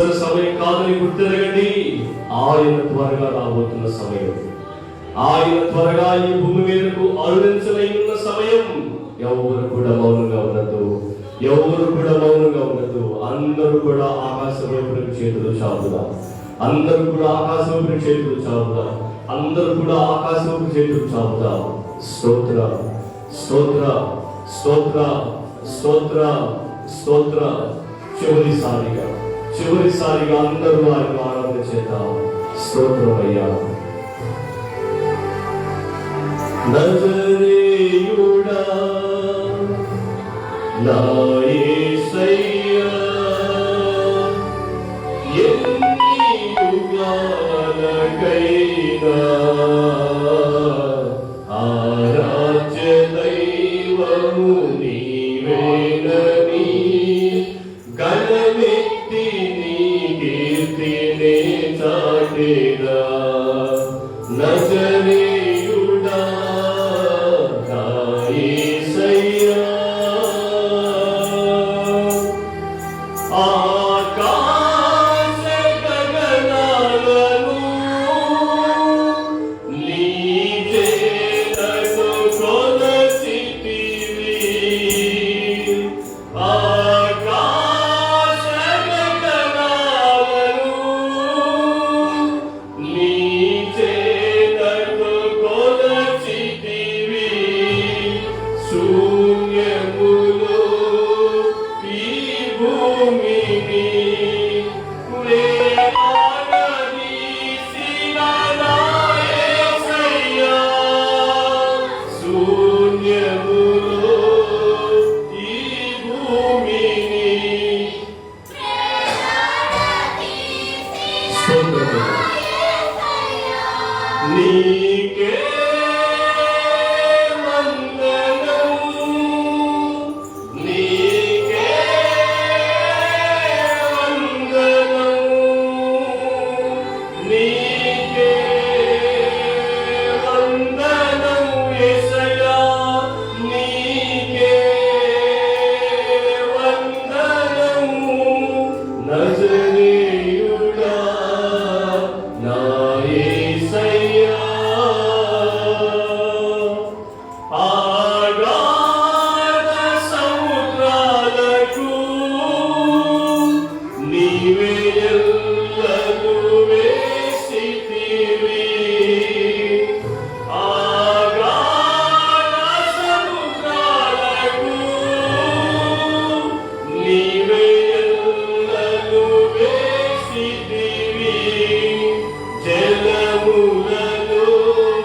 సమయం కాదని గుర్తెరగండి. ఆయన త్వరగా రాబోతున్న సమయం, ఆయన త్వరగా ఈ భూమి మీదకు అరుణించలేనున్న సమయం. ఎవరు కూడా మౌనంగా ఉండదు, ఎవరు కూడా మౌనంగా ఉండదు. అందరూ కూడా ఆకాశం వైపు చేతులు చాపుదా, అందరూ కూడా ఆకాశం వైపు చేతులు చాపుదా, అందరూ కూడా ఆకాశం వైపు చేతులు చాపుదా. స్తోత్ర స్తోత్ర స్తోత్ర స్తోత్ర స్తోత్ర. చివరిసారిగా అందరూ ఆయన ఆరాధన చేద్దాం. స్తోత్రమయ్యా. నజరేయుడా నా యేసయ్యా, ఎన్ని యుగాలకైనా ఆరాధ్య దైవము నీవేనని గణమెత్తి నీ కీర్తినే చాటెదా. నజరేయుడా నా యేసయ్యా, ఆకాశ గగనాలను నీ చేతులతో కొలచితివి. ఆకాశ గగనాలను నీ చేతులతో కొలచితివి. శూన్యములో ఈ భూమిని వేలాడదీసిన నా యేసయ్యా, శూన్యములో ఈ భూమిని నీకే వందనము, నీకే వందనము, నీకే వందనము యేసయ్యా, నీకే వందనము. నజరేయుడా నా యేసయ్యా, ఆగాధ సముద్రాలకు నీవే ఎల్లలు వేసితివి. ఆగాధ సముద్రాలకు నీవే ఎల్లలు వేసితివి. జలములలో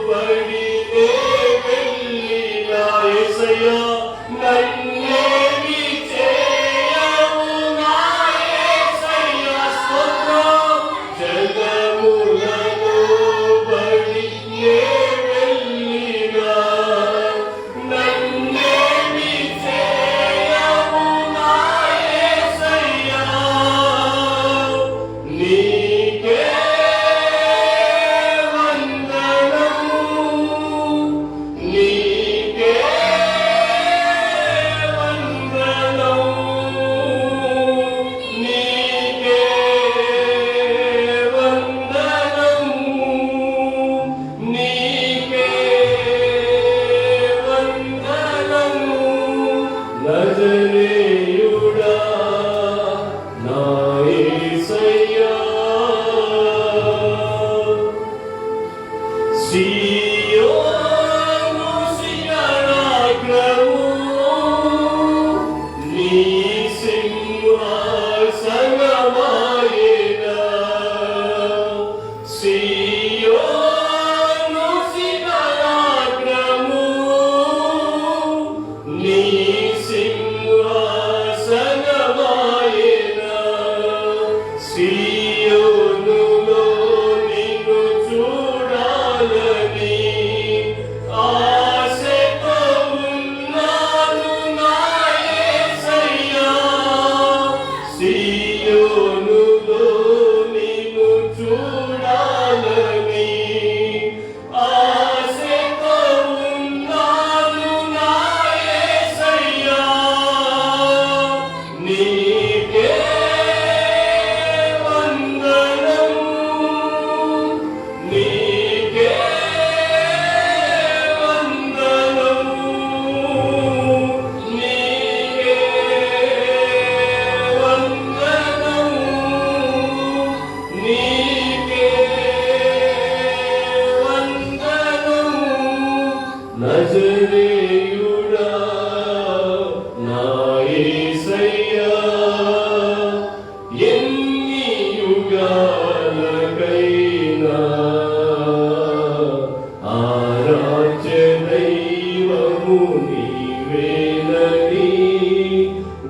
పడితే వెళ్ళిన యేసయ్యా, నన్నేమి చేయవు నా యేసయ్యా. స్తోత్రం. జలములలో పడితే వెళ్ళిన నన్నేమి చేయవు నా యేసయ్యా, నీకే వందనము, నీకే వందనము, నీకే వందనము, నీకే వందనము. నజరేయుడా నా యేసయ్యా, సియోను శిఖరాగ్రము నీ సింహాసనమాయెనా. సియోను శిఖరాగ్రము నీ సింహాసనమాయెనా. సియోనులో నిన్ను చూడాలని ఆశతో ఉన్నాను నా యేసయ్యా. సియోనులో నిన్ను చూడాలని ఆశతో ఉన్నాను నా యేసయ్యా, నీకే కార్యాలకైనా ఆరాధ్య దైవము నీవేనని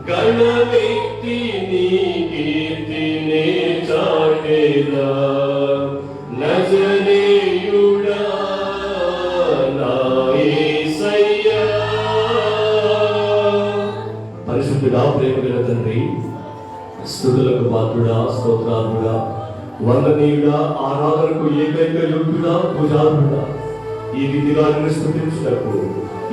గణమెత్తి నీ కీర్తినే చాటేదా నజరేయుడా నా యేసయ్యా. పరిశుద్ధుడా, ప్రేమగల తండ్రి, స్తుతులకు పాత్రుడా, స్తోత్రాలుడా, వందనీయుడా, ఆరాధనకు ఏకైక యోగ్యుడా, పూజారుడా, ఈ రీతిగా నిన్ను స్తుతించుటకు,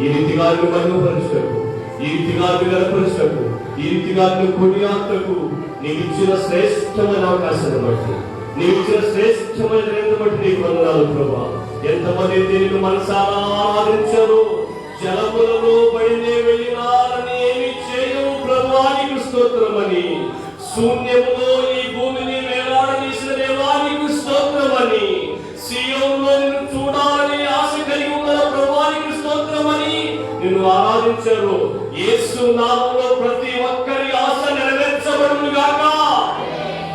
ఈ రీతిగా నిన్ను మహిమపరచుటకు, ఈ రీతిగా నిన్ను గణపరచుటకు, ఈ రీతిగా నిన్ను కొనియాడుటకు నీవిచ్చిన శ్రేష్టమైన అవకాశాన్ని బట్టి, నీవిచ్చిన శ్రేష్టమైన ధన్యతను బట్టి నీకు వందనాలు ప్రభువా. ఎంతమంది నిన్ను మనసారా ఆరాధించారు, జలములలో బయలుదే వెళ్ళినారని ఏమి చేయవు ప్రభువా, నీకు స్తోత్రమని, శూన్యములో ఈ భూమిని వేలాడదీసిన దేవా నీకు స్తోత్రమని, సీయోనులో నిన్ను చూడాలని ఆశ కలిగి ఉన్న ప్రభువా నీకు స్తోత్రమని నిన్ను ఆరాధించారు. యేసు నామములో ప్రతి ఒక్కరి ఆశ నెరవేర్చబడును గాక.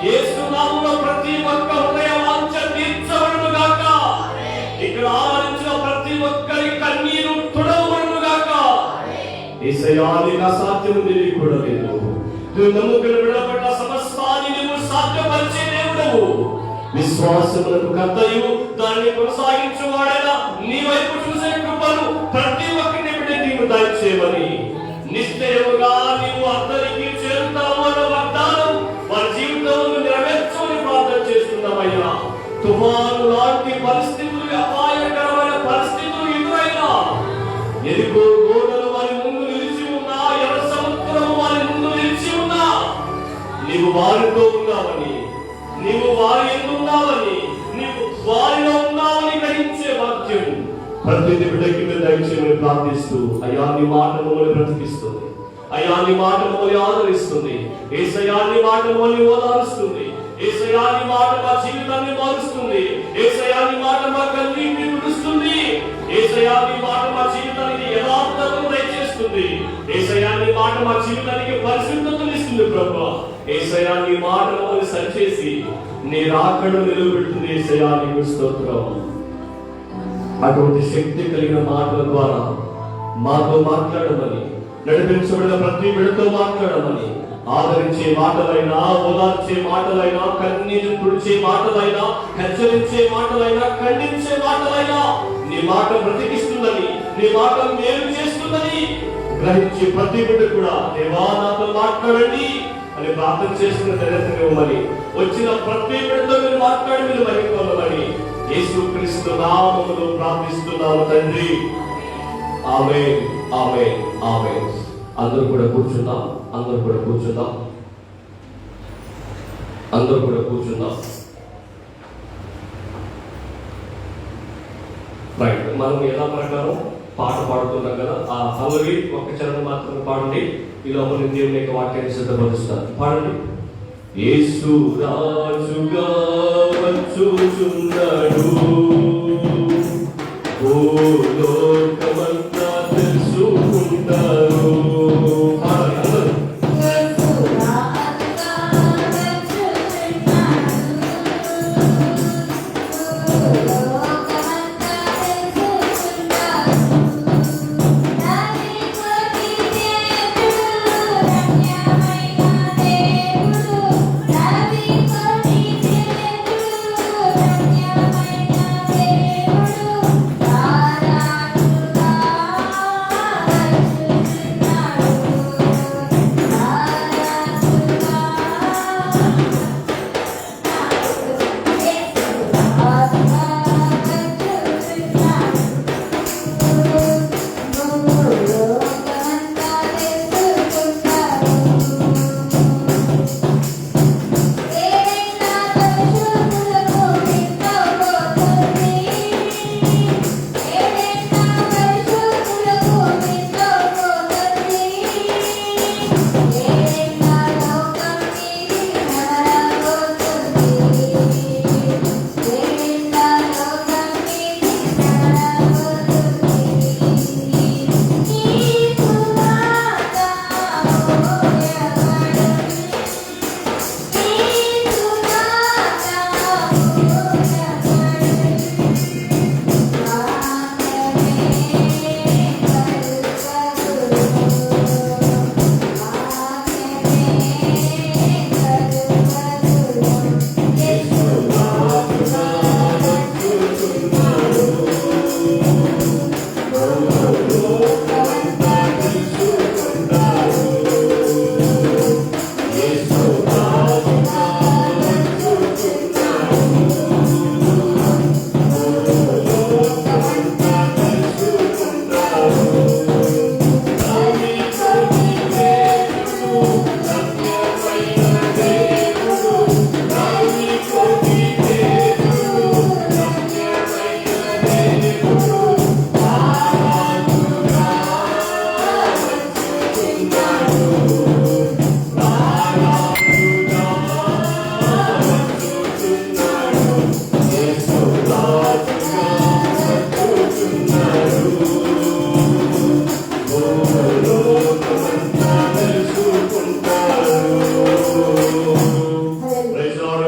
యేసు నామములో ప్రతి ఒక్క హృదయ వాంఛ తీర్చబడును గాక. ఇక్కడ ఆరాధించిన ప్రతి ఒక్కరి కన్నీరు తుడవబడును గాక. యేసయ్యా, నీకు అసాధ్యము నీకు కూడా లేదు. నువ్వు నమ్ముకుని విడబడ్డ సమస్తాన్ని నువ్వు సాధ్యపరిచే దేవుడవు. విశ్వాసములకు కర్తయు దాన్ని కొనసాగించువాడైనా నీ వైపు చూసే కృపను ప్రతి ఒక్కరిని బిడ్డ నీవు దయచేయమని, నిశ్చయముగా నీవు అందరికీ చేరుతావు అన్న వాగ్దానం వారి జీవితంలో నెరవేర్చమని ప్రార్థన చేస్తున్నామయ్యా. తుఫాను లాంటి పరిస్థితులు, అపాయకరమైన పరిస్థితులు ఎదురైనా, ఎరుకో గోడలు వారి ముందు నిలిచి ఉన్నా, ఎర్ర సముద్రం వారి ముందు నిలిచి ఉన్నా, నీవు వారితో ఉన్నావని, నీవు వారి యందు ఉన్నావని, నీవు వారిలో ఉన్నావని గ్రహించే వాక్యం ప్రతి బిడ్డకి మీరు దయచేయమని ప్రార్థిస్తూ, అయ్యా నీ మాట మమ్మల్ని బ్రతికిస్తుంది, అయ్యా నీ మాట మమ్మల్ని ఆదరిస్తుంది, యేసయ్యా నీ మాట మమ్మల్ని ఓదారుస్తుంది, యేసయ్యా నీ మాట మా జీవితాన్ని మారుస్తుంది, యేసయ్యా నీ మాట మా కన్నీటిని తుడుస్తుంది, యేసయ్యా నీ మాట మా జీవితానికి యథార్థతను దయచేస్తుంది, యేసయ్యా నీ మాట మా జీవితానికి పరిశుద్ధతను ఇస్తుంది ప్రభువా. యేసయ్యా నీ మాట మమ్మల్ని సరిచేసి నీ రాకడను నిలబెడుతుంది. యేసయ్యా నీకు స్తోత్రం. అటువంటి శక్తి కలిగిన మాటల ద్వారా మాతో మాట్లాడమని, నడిపించబడిన ప్రతి బిడ్డతో మాట్లాడమని, ఆదరించే మాటలైనా, ఓదార్చే మాటలైనా, కన్నీరు తుడిచే మాటలైనా, హెచ్చరించే మాటలైనా, ఖండించే మాటలైనా నీ మాట బ్రతికిస్తుందని, నీ మాట మేలు చేస్తుందని గ్రహించి ప్రతి బిడ్డ కూడా దేవా నాతో మాట్లాడండి అని ప్రార్థన చేసుకున్న ధైర్యం ఇవ్వమని, వచ్చిన ప్రతి బిడ్డతో మీరు మాట్లాడి మీరు మహిమపొందమని యేసుక్రీస్తు నామములో ప్రార్థిస్తున్నాము తండ్రి. ఆమేన్, ఆమేన్, ఆమేన్. అందరూ కూడా కూర్చుందాం, అందరూ కూడా కూర్చుందాం, అందరూ కూడా కూర్చుందాం. రైట్, మనం ఎలా ప్రకారం పాట పాడుతున్నాం కదా, ఆ పల్లవి ఒక్క చరణం మాత్రమే పాడండి. ఈ లోపల దేవుని యొక్క వాక్యాన్ని సిద్ధపరుస్తారు. పాడండి. యేసు రాజుగా వచ్చుచున్నాడు, ఓ లోకమంతా తెలుసుకుంటారు. Happy birthday.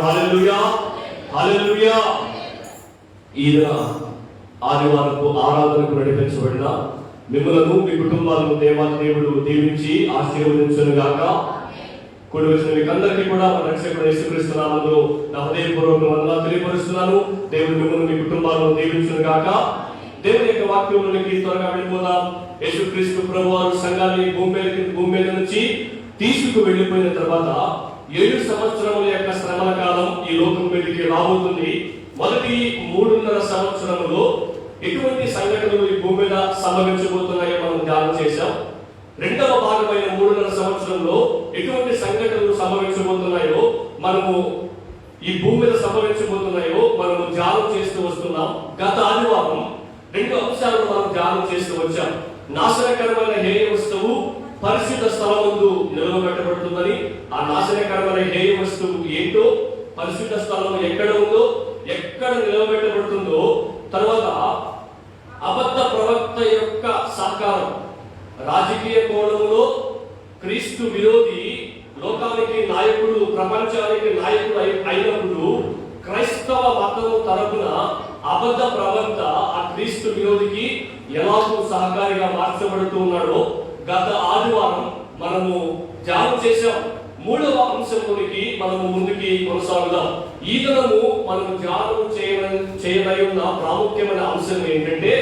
హల్లెలూయా, హల్లెలూయా. ఈ ఆదివారపు ఆరాధనకు నడిపించబడిన మిమ్మలను మీ కుటుంబాలను దేవుడు దీవించి ఆశీర్వదించును గాక. కూడి వచ్చిన మీకు అందరికీ కూడా మన రక్షకుడు యేసుక్రీస్తు నామములో నా హృదయపూర్వక వందనాలు తెలియపరుస్తున్నాను. దేవుడు మిమ్మల్ని మీ కుటుంబాలను దీవించును గాక. దేవుని యొక్క వాక్యంలోనికి త్వరగా వెళ్ళిపోదాం. యేసుక్రీస్తు ప్రభువారు సంఘాన్ని భూమి మీద నుంచి తీసుకు వెళ్ళిపోయిన తర్వాత 7 సంవత్సరముల యొక్క శ్రమల కాలం ఈ లోకం మీదకి రాబోతుంది. మొదటి 3.5 సంవత్సరములో ఎటువంటి సంఘటనలు ఈ భూమి మీద సంభవించబోతున్నాయో మనం ధ్యానం చేశాం. రెండవ భాగమైన 3.5 సంవత్సరంలో ఎటువంటి సంఘటనలు సంభవించబోతున్నాయో మనము ఈ భూమి మీద సంభవించబోతున్నాయో మనము ధ్యానం చేస్తూ వస్తున్నాం. గత ఆదివారం 2 అంశాలను మనం ధ్యానం చేస్తూ వచ్చాం. నాశనకరమైన హేయ వస్తువు పరిశుద్ధ స్థలమందు నిలవబెట్టబడుతుందని, ఆ నాశనకరమైన హేయ వస్తువు ఏంటో, పరిశుద్ధ స్థలం ఎక్కడ ఉందో, ఎక్కడ నిలవబెట్టబడుతుందో, తర్వాత అబద్ధ ప్రవక్త యొక్క సహకారం, రాజకీయ కోణంలో క్రీస్తు విరోధి లోకానికి నాయకుడు, ప్రపంచానికి నాయకుడు అయినప్పుడు క్రైస్తవ మతం తరపున అబద్ధ ప్రవక్త ఆ క్రీస్తు విరోధికి ఎలాగూ సహకారిగా మార్చబడుతూ ఉన్నాడో గత ఆదివారం మనము ధ్యానం చేశాం. 3వ అంశంలోనికి మనము ముందుకి కొనసాగుదాం. ఈ దినము మనం ధ్యానం చేయనై ఉన్న ప్రాముఖ్యమైన అంశం ఏంటంటే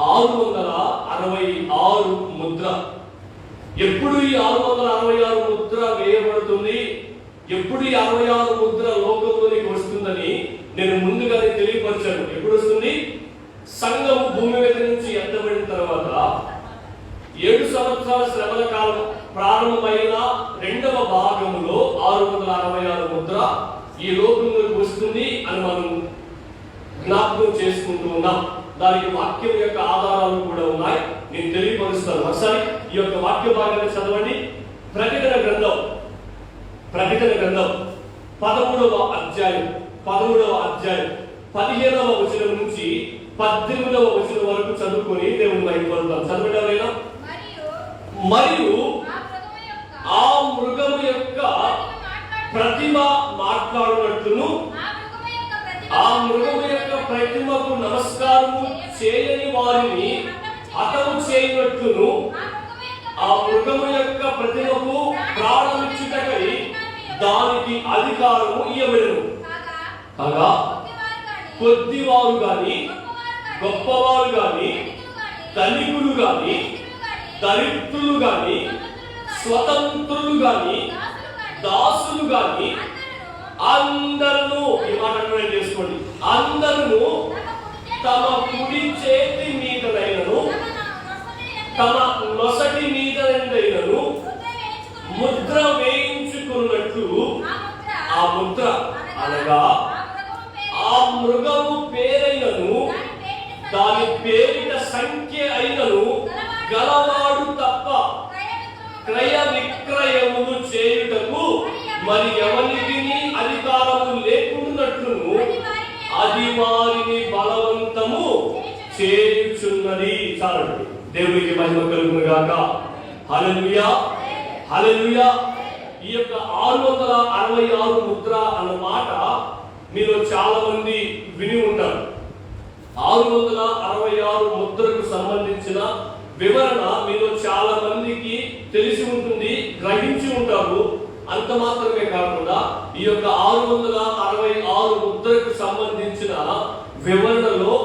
666 ముద్ర. ఎప్పుడు ఈ 666 ముద్ర వేయబడుతుంది, ఎప్పుడు ఈ 66 ముద్ర లోకంలోనికి వస్తుందని నేను ముందుగానే తెలియపరిచాను. ఎప్పుడు వస్తుంది? సంఘము భూమి మీద నుంచి ఎత్తబడిన తర్వాత 7 సంవత్సరాల శ్రమల కాలం ప్రారంభమైన 2వ భాగంలో 666 ముద్ర ఈ లోకంలోకి వస్తుంది అని మనం జ్ఞాపకం చేసుకుంటూ ఉన్నాం. దానికి వాక్యం యొక్క ఆధారాలు కూడా ఉన్నాయి, నేను తెలియపరుస్తాను. ఒకసారి ఈ యొక్క వాక్య భాగాన్ని చదవండి. ప్రకటన గ్రంథం 13వ అధ్యాయం 15వ వచనం నుంచి 18వ వచనం వరకు చదువుకొని దేవుని మహిమపరుద్దాం. చదవండి ఎవరైనా. మరియు ఆ మృగము యొక్క ప్రతిమ మాట్లాడినట్లును, ఆ మృగము యొక్క ప్రతిమకు నమస్కారము చేయని వారిని హతము చేయనట్లును, ఆ మృగము యొక్క ప్రతిమకు ప్రాణమిచ్చుటకై దానికి అధికారము ఇవ్వబడెను. కాగా కొద్దివారు గాని, గొప్పవారు గాని, ధనికులు గాని, దరిద్రులు గాని, స్వతంత్రులు గాని, దాసులు గాని అందరూ, ఈ మాట చేసుకోండి, అందరూ తమ కుడి చేతి మీదనైనను తమ నొసటి మీదనైనను ముద్ర వేయించుకున్నట్లు, ఆ ముద్ర అనగా ఆ మృగము పేరైనను దాని పేరిట సంఖ్య అయినను గలవాడు తప్ప క్రయ విక్రయములు చేయుటకు మరి ఎవరికి అధికారము లేకున్నట్లును అది వారిని బలవంతము చేయుచున్నది. చాలండి. దేవునికి మహిమ కలుగును గాక. హల్లెలూయా, హల్లెలూయా. ఈ యొక్క 666 ముద్ర అన్న మాట మీలో చాలా మంది విని ఉంటారు. 666 ముద్రకు సంబంధించిన వివరణ మీలో చాలా మందికి తెలిసి ఉంటుంది, గ్రహించి ఉంటారు. అంత మాత్రమే కాకుండా ఈ యొక్క 666 ముద్రకు సంబంధించిన వివరణలో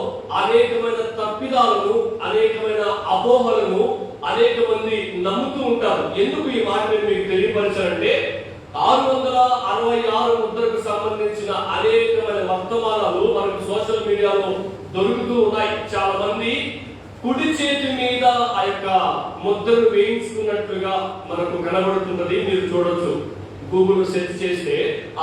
అనేకమైన తప్పిదాలను, అనేకమైన అపోహలను అనేక మంది నమ్ముతూ ఉంటారు. ఎందుకు ఈ మాట మీకు తెలియపరచాలంటే 666 ముద్రకు సంబంధించిన అనేకమైన వర్తమానాలు మనకు సోషల్ మీడియాలో దొరుకుతూ ఉన్నాయి. చాలా మంది కుడి చేతి మీద ఆ యొక్క ముద్రను వేయించుకున్నట్లుగా మనకు కనబడుతున్నది. మీరు చూడొచ్చు, గూగుల్ సెర్చ్ చేస్తే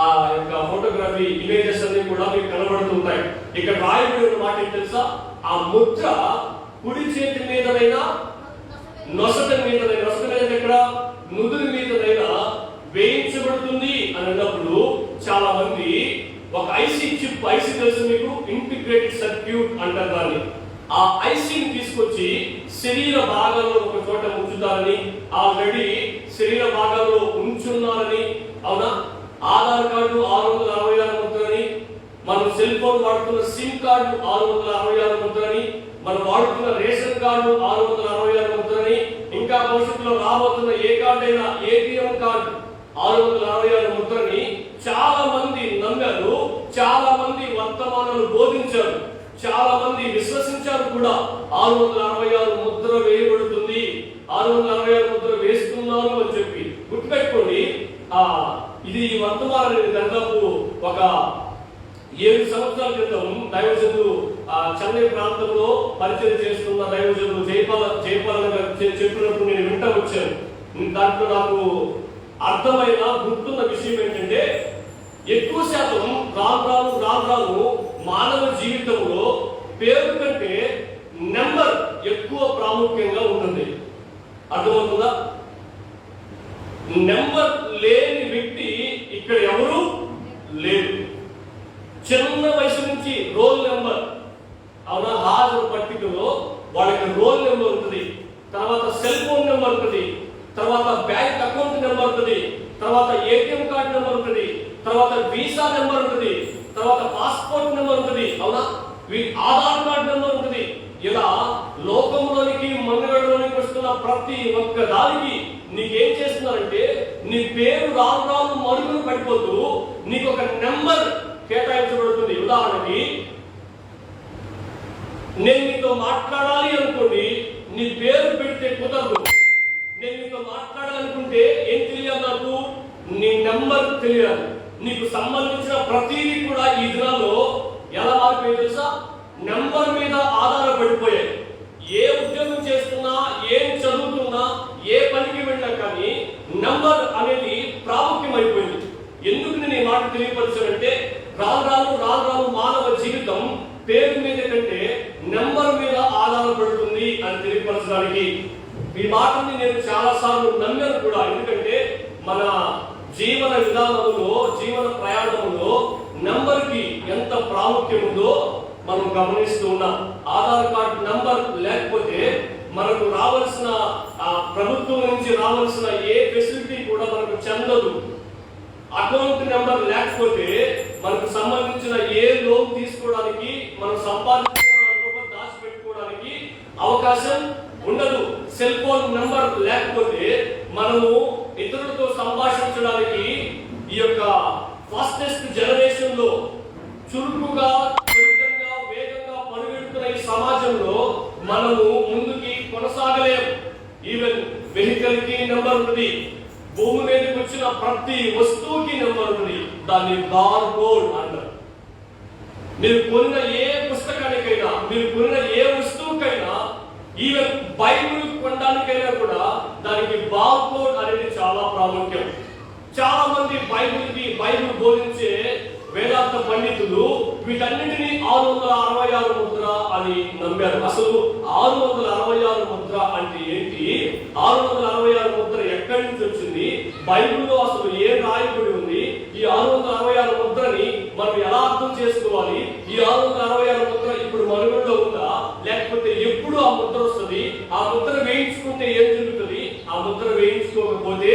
ఆ యొక్క ఫోటోగ్రఫీ ఇమేజెస్ అన్ని కూడా మీకు కనబడుతుంటాయి. ఇక్కడ రాయబడిన మాట ఏంటి తెలుసా? ఆ ముద్ర కుడి చేతి మీదనైనా నొసటి మీదనైనా, నొసటి మీద ఎక్కడ, నుదురు మీదనైనా వేయించబడుతుంది అని అన్నప్పుడు చాలా మంది ఒక ఐసీ చిప్, ఐసీ తెలుసు మీకు, ఇంటిగ్రేటెడ్ సర్క్యూట్ అంటారు దాన్ని. ఆ ఐసీని తీసుకొచ్చి శరీర భాగాల్లో ఒక చోట ఉంచుతారని, ఆల్రెడీ శరీర భాగాల్లో ఉంచున్నారని. అవునా? ఆధార్ కార్డు 666 సెల్ ఫోన్ వాడుతున్న సిమ్ కార్డు 666 ముద్రని, మనం వాడుతున్న రేషన్ కార్డు 666 ముద్రని, ఇంకా భవిష్యత్తులో రాబోతున్న ఏ కార్డు అయినా ఏటీఎం కార్డు 666 ముద్రని చాలా మంది నమ్మారు, చాలా మంది వర్తమానాలు బోధించారు, చాలా మంది విశ్వసించారు కూడా. 666 ముద్ర వేయబడుతుంది, 666 ముద్ర వేస్తున్నాను అని చెప్పి గుర్తుపెట్టుకోండి. ఇది వర్తమానం దాదాపు ఒక 7 సంవత్సరాల క్రితం దైవజనులు చెన్నై ప్రాంతంలో పరిచయం చేస్తున్న దైవజనులు జయపాలన గారు చెప్పినప్పుడు నేను వింటా వచ్చాను. దాంట్లో నాకు అర్థమైన గుర్తున్న విషయం ఏంటంటే, ఎక్కువ శాతం రాను మానవ జీవితంలో పేరు కంటే నెంబర్ ఎక్కువ ప్రాముఖ్యంగా ఉంటుంది. అర్థమవుతుందా? నెంబర్ లేని వ్యక్తి ఇక్కడ ఎవరు లేరు. చిన్న వయసు నుంచి రోల్ నెంబర్, అవునా, హాజరు పట్టికలో వాళ్ళకి రోల్ నెంబర్ ఉంటుంది, తర్వాత సెల్ ఫోన్ నెంబర్ ఉంటుంది, తర్వాత బ్యాంక్ అకౌంట్ నెంబర్ ఉంటుంది, తర్వాత ఏటీఎం కార్డు నెంబర్ ఉంటుంది, తర్వాత వీసా నెంబర్ ఉంటుంది, తర్వాత పాస్పోర్ట్ నెంబర్ ఉంటుంది, అవునా, ఆధార్ కార్డు నెంబర్ ఉంటుంది. ఇలా లోకంలోనికి మనుగడలోనికి వస్తున్న ప్రతి ఒక్క దానికి నీకేం చేస్తున్నారంటే, నీ పేరు రాను మరుగున పడిపోతూ నీకు ఒక నెంబర్ కేటాయించబడుతుంది. ఉదాహరణకి నేను నీతో మాట్లాడాలి అనుకోండి, నీ పేరు పెడితే కుదరదు. నేను నీతో మాట్లాడాలనుకుంటే ఏం తెలియాలి? నాకు నీ నెంబర్ తెలియాలి. నీకు సంబంధించిన ప్రతిదీ కూడా ఈ దినాల్లో ఎలా మారిపోయి తెలుసా? నెంబర్ మీద ఆధారపడిపోయాయి. ఏ ఉద్యోగం చేస్తున్నా, ఏం చదువుతున్నా, ఏ పనికి వెళ్ళినా కానీ నెంబర్ అనేది ప్రాముఖ్యమైపోయింది. ఎందుకు నేను ఈ మాట తెలియపరచానంటే, రాను మానవ జీవితం పేరు మీద కంటే నెంబర్ మీద ఆధారపడుతుంది అని తెలియపరచడానికి ఈ మాటని నేను చాలా సార్లు నమ్మాను కూడా. ఎందుకంటే మన జీవన విధానంలో, జీవన ప్రయాణంలో నంబర్ కి ఎంత ప్రాముఖ్యం ఉందో మనం గమనిస్తూ ఉన్నాం. ఆధార్ కార్డు నంబర్ లేకపోతే మనకు రావాల్సిన ప్రభుత్వం నుంచి రావాల్సిన ఏ ఫెసిలిటీ కూడా మనకు చెందదు. అకౌంట్ నెంబర్ లేకపోతే మనకు సంబంధించిన ఏ లోన్ తీసుకోవడానికి, మనం సంపాదించిన రూపాయలు దాచిపెట్టుకోవడానికి అవకాశం ఉండదు. సెల్ ఫోన్ నెంబర్ లేకపోతే మనము ఇతరులతో సంభాషించడానికి ఈ యొక్క ఫాస్టెస్ట్ జనరేషన్ లో చురుకుగా, వేగంగా పరుగెడుతున్న ఈ సమాజంలో మనము ముందుకి కొనసాగలేము. ఈవెన్ వెహికల్ కి నెంబర్ ఉంది, భూమి మీదకి వచ్చిన ప్రతి వస్తువుకి నెంబర్ ఉంది. దాన్ని బార్ కోడ్ అంటారు. మీరు కొన్న ఏ పుస్తకానికైనా, మీరు కొన్న ఏ వస్తువుకైనా, ఈవెన్ బైబిల్ కొనడానికైనా కూడా దానికి బార్ కోడ్ అనేది చాలా ప్రాముఖ్యం. చాలా మంది బైబిల్ బోధించే వేదాంత పండితులు వీటన్నిటిని 666 ముద్ర అని నమ్మారు. అసలు 666 ముద్ర అంటే ఏంటి? 666 ముద్ర ఎక్కడి నుంచి వచ్చింది? బైబిల్లో అసలు ఏ రాయబడి ఉంది? ఈ 666 ముద్రని మనం ఎలా అర్థం చేసుకోవాలి? ఈ 666 ముద్ర ఇప్పుడు మనుగడలో ఉందా, లేకపోతే ఎప్పుడు ఆ ముద్ర వస్తుంది? ఆ ముద్ర వేయించుకుంటే ఏం జరుగుతుంది, ఆ ముద్ర వేయించుకోకపోతే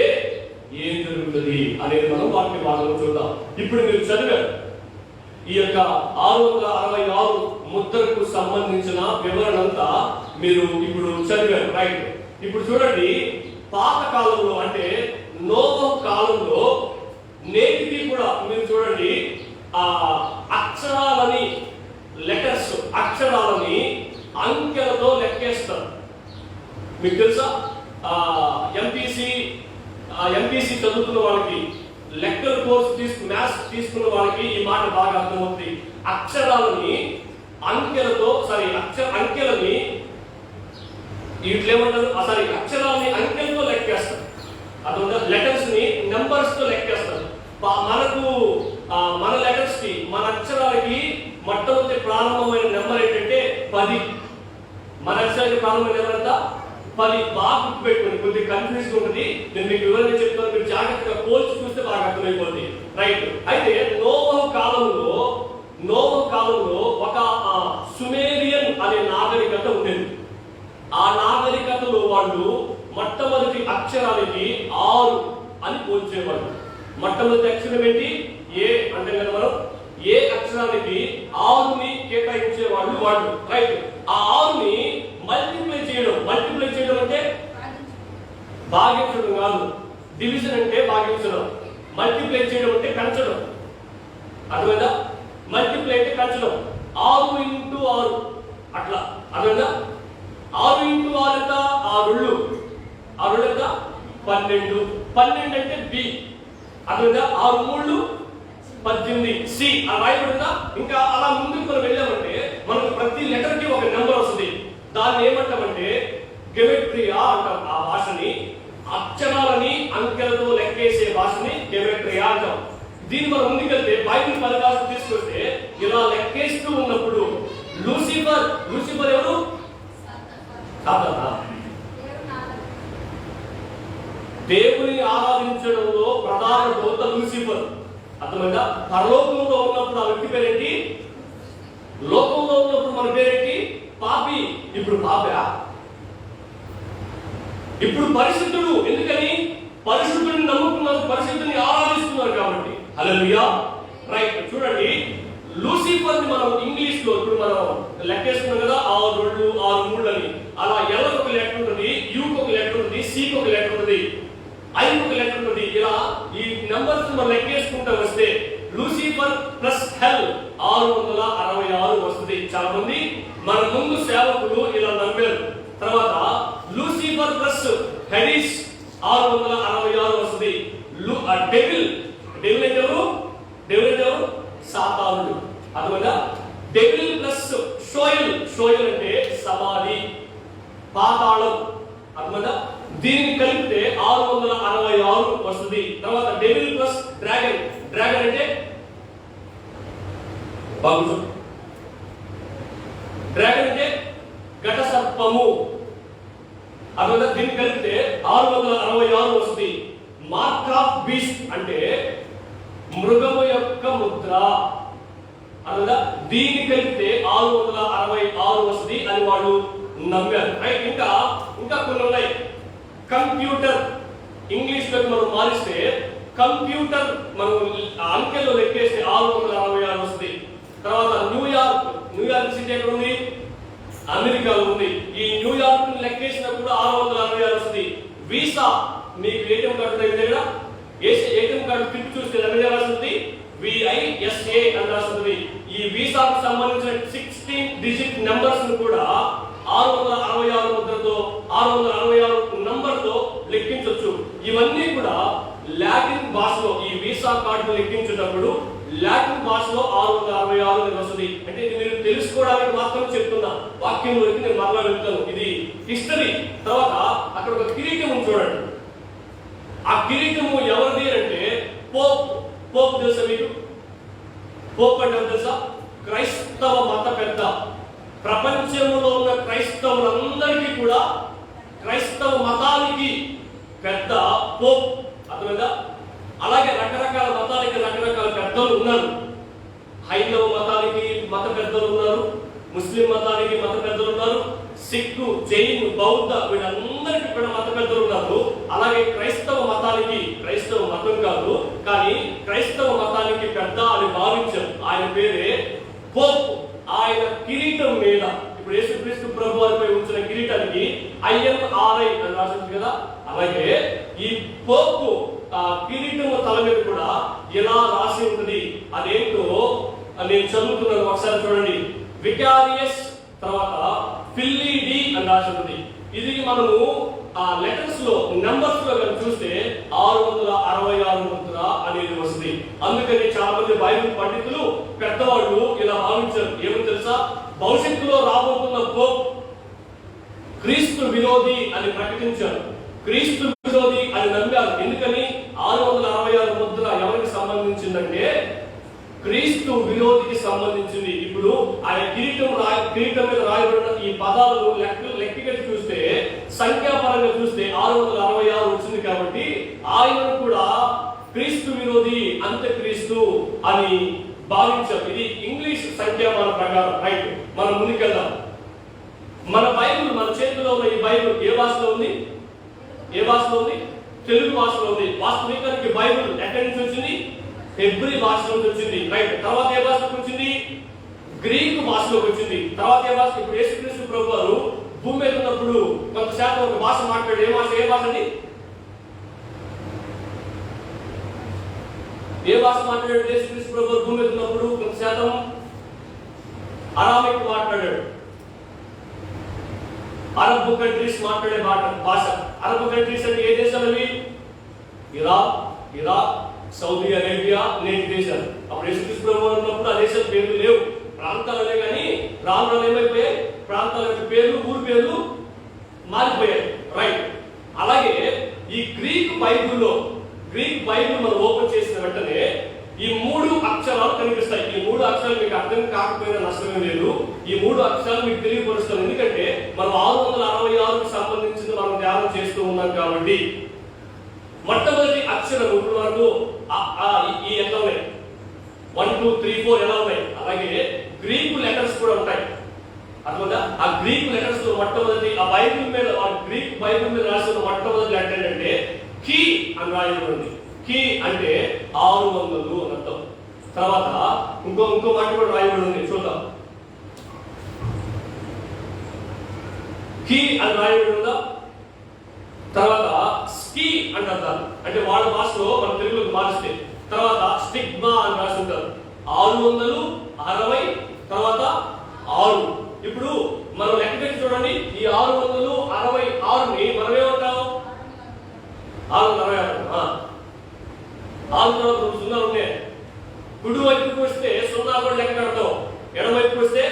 ఏం జరుగుతుంది అనేది మనం వాక్య భాగంలో చూద్దాం. ఇప్పుడు మీరు చదివారు ఈ యొక్క 666 ముద్రకు సంబంధించిన వివరణ అంతా మీరు ఇప్పుడు చదివారు, రైట్? ఇప్పుడు చూడండి, పాత కాలంలో అంటే నోవహు కాలంలో నేటికి కూడా మీరు చూడండి, ఆ అక్షరాలని, లెటర్స్ అక్షరాలని అంకెలతో లెక్కేస్తారు. మీకు తెలుసా? ఎంపీసీ చదువుతున్న వాళ్ళకి, లెక్కల కోర్సు మ్యాథ్స్ తీసుకున్న వాళ్ళకి ఈ మాట బాగా అర్థమవుతుంది. అక్షరాలని అంకెలని ఇట్లేమంటారు, అక్షరాలని అంకెలతో లెక్కేస్తారు. అర్థం, లెటర్స్ ని నెంబర్స్ తో లెక్కేస్తారు. మన లెటర్స్ కి, మన అక్షరాలకి మొట్టమొదటి ప్రారంభమైన నెంబర్ ఏంటంటే 10. మన అక్షరాలకి ప్రారంభమైన నెంబర్ ఎంత? 10. బాగా గుర్తుపెట్టుకోండి, కొద్దిగా కన్ఫ్యూజ్ ఉంటుంది. నేను మీకు వివరంగా చెప్తాను, మీరు జాగ్రత్తగా పోల్చి చూస్తే బాగా అర్థమైపోతుంది, రైట్? అయితే నోవహు కాలంలో ఒక సుమేరియన్ అనే నాగరికత ఉండేది. ఆ నాగరికతలో వాళ్ళు మొట్టమొదటి అక్షరాలకి 6 అని పోల్చేవాళ్ళు. మొట్టమొదటి అక్షరం ఏంటి? ఏ అంటే కదా మనం ఏ అక్షరానికి 6ని కేటాయించేవాళ్ళు వాళ్ళు, రైట్. ఆ 6ని మల్టిప్లై చేయడం అంటే భాగించడం కాదు. డివిజన్ అంటే భాగించడం, మల్టిప్లై చేయడం అంటే పెంచడం. అర్థమైందా? మల్టిప్లై అంటే పెంచడం. 6 × 6 అట్లా, అర్థమైందా? 6 × 6 ఎంత? 6 ఎంత? 12. 12 అంటే బి, అర్థమైందా? 6 × 3 18 సి అలా రాయబడిందా? ఇంకా అలా ముందుకు మనం వెళ్ళామంటే మనకు ప్రతి లెటర్ కి ఒక నెంబర్ వస్తుంది. దాన్ని ఏమంటామంటే గెమెట్రియా అంటాం. ఆ భాషని, అక్షరాలని అంకెలతో లెక్కేసే భాషని గెమెట్రియా అంటాం. దీన్ని మనం ముందుకెళ్తే బైబిల్ పరిభాష తీసుకొస్తే ఇలా లెక్కేస్తూ ఉన్నప్పుడు లూసిఫర్ ఎవరు? దేవుని ఆరాధించడంలో ప్రధాన దూత లూసిఫర్. అర్థమైందా? పరలోకంలో ఉన్నప్పుడు ఆ వ్యక్తి పేరేంటి? లోకంలో ఉన్నప్పుడు మన పేరేంటి? పాపి. ఇప్పుడు పాపా? ఇప్పుడు పరిశుద్ధుడు. ఎందుకని? పరిశుద్ధుడిని నమ్ముకున్నారు, పరిశుద్ధుని ఆరాధిస్తున్నారు కాబట్టి. హల్లెలూయా. రైట్. చూడండి, లూసిఫర్ ని మనం ఇంగ్లీష్ లో ఇప్పుడు మనం లెక్కేస్తున్నాం కదా, 6 2 6 3 అని. అలా ఎల్కి ఒక లెటర్ ఉంటుంది, యూకి ఒక లెటర్ ఉంటుంది, సికి ఒక లెటర్ ఉంటుంది, ఐకి ఒక లెటర్ ఉంటుంది. ఇలా ఈ నంబర్స్ మనం లెక్కేసుకుంటూ వస్తే లూసిఫర్ ప్లస్ హెల్ 666 వస్తుంది. చాలా మంది మన ముందు సేవకులు ఇలా నమ్మారు. తర్వాత లూసిఫర్ ప్లస్ హెడిస్ 666 వస్తుంది. డెవిల్ అంటే ఎవరు? సాతానుడు. అర్థమైందా? డెవిల్ ప్లస్ షోయల్ అంటే సమాధి, పాతాళం. అర్థమైందా? దీన్ని కలిపితే 666 వస్తుంది. తర్వాత డెవిల్ ప్లస్ డ్రాగన్ అంటే ఘట సర్పము. అర్థమైందా? దీన్ని కలిపితే 666 వస్తుంది. మార్క్ ఆఫ్ బీస్ట్ అంటే మృగము యొక్క ముద్ర. అర్థమైందా? దీన్ని కలిపితే 666 వస్తుంది అని వాళ్ళు నమ్మారు. రైట్. ఇంకా కొన్ని ఉన్నాయి. కంప్యూటర్ ఇంగ్లీష్ లో మనం మారిస్తే కంప్యూటర్ మనం అంకెల్లో లెక్కేస్తే 666 వస్తుంది. తర్వాత న్యూయార్క్ సిటీ ఎక్కడ ఉంది? అమెరికాలో ఉంది. ఈ న్యూయార్క్ లెక్కేసినప్పుడు 666 వస్తుంది. వీసా, మీకు ఏటీఎం కార్డు దగ్గర ఏటీఎం కార్డు తిప్పి చూస్తే దగ్గర రాస్తుంది VISA అని రాస్తుంది. ఈ వీసాకు సంబంధించిన 16 డిజిట్ నెంబర్స్ ను కూడా 666 ముద్రతో 666 నంబర్ తో లెక్కించవచ్చు. ఇవన్నీ కూడా లాటిన్ భాషలో ఈ వీసా కార్డు లెక్కించేటప్పుడు లాటిన్ భాషలో 666 వస్తుంది. అంటే ఇది మీరు తెలుసుకోవడానికి మాత్రం చెప్తున్నా, వాక్యం వరకు నేను మరలా వెళ్తాను. ఇది హిస్టరీ. తర్వాత అక్కడ ఒక కిరీటం చూడండి. ఆ కిరీటము ఎవరిది అంటే పోప్ తెలుసా మీకు? పోప్ అంటే తెలుసా? క్రైస్తవ మత పెద్ద. ప్రపంచంలో ఉన్న క్రైస్తవులందరికీ కూడా క్రైస్తవ మతానికి పెద్ద పోప్. అర్థమైందా? అలాగే రకరకాల మతాలకి రకరకాల పెద్దలు ఉన్నారు. హైందవ మతానికి మత పెద్దలు ఉన్నారు, ముస్లిం మతానికి మత పెద్దలు ఉన్నారు, సిక్కు, జైన్, బౌద్ధ వీళ్ళందరికీ కూడా మత పెద్దలు ఉన్నారు. అలాగే క్రైస్తవ మతానికి, క్రైస్తవ మతం కాదు కానీ క్రైస్తవ మతానికి పెద్ద అని భావించారు. ఆయన పేరే పోప్. ఆయన కిరీటం మీద ఇప్పుడు యేసుక్రీస్తు ప్రభు వారిపై ఉంచిన కిరీటానికి INRI అని రాసింది కదా, అలాగే ఈ పోప్ కిరీటం తల మీద కూడా ఇలా రాసి ఉంటుంది. అదేంటో నేను చదువుతున్నాను, ఒకసారి చూడండి. వికారియస్, తర్వాత ఫిల్లిడి అని రాసి ఉంటుంది. ఇది మనము ఆ లెటర్స్ లో నంబర్స్ లో కనుక చూస్తే 666 ముద్ర అనేది వస్తుంది. అందుకని చాలా మంది బైబిల్ పండితులు పెద్దవాళ్ళు ఇలా భావించారు. ఏమని తెలుసా? భవిష్యత్తులో రాబోతున్న పోప్ క్రీస్తు విరోధి అని ప్రకటించారు. క్రీస్తు విరోధి అని నమ్మారు. ఎందుకని? 666 ముద్ర ఎవరికి సంబంధించిందంటే క్రీస్తు విరోధికి సంబంధించింది. ఇప్పుడు ఆయన కిరీటం మీద రాయబడిన ఈ పదాలను లెక్కగట్టి చూస్తే, సంఖ్యాపరంగా చూస్తే 666 వచ్చింది. కాబట్టి ఆయనను కూడా క్రీస్తు విరోధి, అంత్యక్రీస్తు అని భావించారు. ఇది ఇంగ్లీష్ సంఖ్యామాన ప్రకారం. రైట్. మనం ముందుకెళ్దాం. మన బైబిల్, మన చేతిలో ఉన్న ఈ బైబిల్ ఏ భాషలో ఉంది? తెలుగు భాషలో ఉంది. వాస్తవికానికి బైబిల్ ఎక్కడి నుంచి వచ్చింది? హెబ్రీ భాష నుంచి వచ్చింది. రైట్. తర్వాత ఏ భాష నుంచి వచ్చింది? గ్రీకు భాషలోకి వచ్చింది. తర్వాత ఏ భాష? ఇప్పుడు యేసుక్రీస్తు ప్రభు వారు భూమి మీద ఉన్నప్పుడు కొంత శాతం ఒక భాష మాట్లాడు. ఏ భాష అండి? ఏ భాష మాట్లాడాడు యేసుక్రీస్తు ప్రభు వారు భూమి మీద ఉన్నప్పుడు? కొంత శాతం అరామిక్ మాట్లాడాడు. అరబ్ కంట్రీస్ మాట్లాడే భాష. అరబ్ కంట్రీస్ అంటే ఏ దేశాలు అవి? ఇరాక్, సౌదీ అరేబియా, నేటి దేశాలు. అప్పుడు యేసుక్రీస్తు ప్రభు వారు ఉన్నప్పుడు ఆ దేశాల పేర్లు లేవు, ప్రాంతాలనే. కానీ రాను ఏమైపోయాయి? ప్రాంతాల యొక్క పేర్లు, ఊరి పేర్లు మారిపోయాయి. రైట్. అలాగే ఈ గ్రీక్ బైబిల్ మనం ఓపెన్ చేసిన వెంటనే ఈ 3 అక్షరాలు కనిపిస్తాయి. ఈ 3 అక్షరాలు మీకు అర్థం కాకపోయినా నష్టమే లేదు. ఈ 3 అక్షరాలు మీకు తెలియపరుస్తాను. ఎందుకంటే మనం 666కి సంబంధించింది మనం ధ్యానం చేస్తూ ఉన్నాం కాబట్టి. మొట్టమొదటి అక్షరం ఇప్పుడు మనకు ఈ ఎంత ఉన్నాయి? 1 2 3 4 ఎలా ఉన్నాయి? అలాగే గ్రీకు లెటర్స్ కూడా ఉంటాయి. అర్థమవుతుందా? ఆ గ్రీక్ లెటర్స్ లో మొట్టమొదటి ఆ గ్రీక్ బైబిల్ మీద రాసిన మొట్టమొదటి లెటర్ ఏంటంటే కీ అని రాయబడింది. కీ అంటే 600 అని అర్థం. తర్వాత ఇంకో మాట కూడా రాయబడి ఉంది, చూద్దాం. కీ అని రాయబడి ఉందా? తర్వాత స్కీ అంటారు, అంటే వాళ్ళ భాషలో మన తెలుగులోకి మారిస్తే. తర్వాత స్టిగ్మా అని రాసి ఉంటారు. 660 తర్వాత 6. ఇప్పుడు మనం లెక్క పెట్టి చూడండి. ఈ 666ని మనం ఏమంటాం? 666. 6 తర్వాత 2 సున్నాలు ఉన్నాయి. కుడి వైపుకి వస్తే 0 కూడా లెక్క కడతాం. ఎడమ వైపుకి వస్తే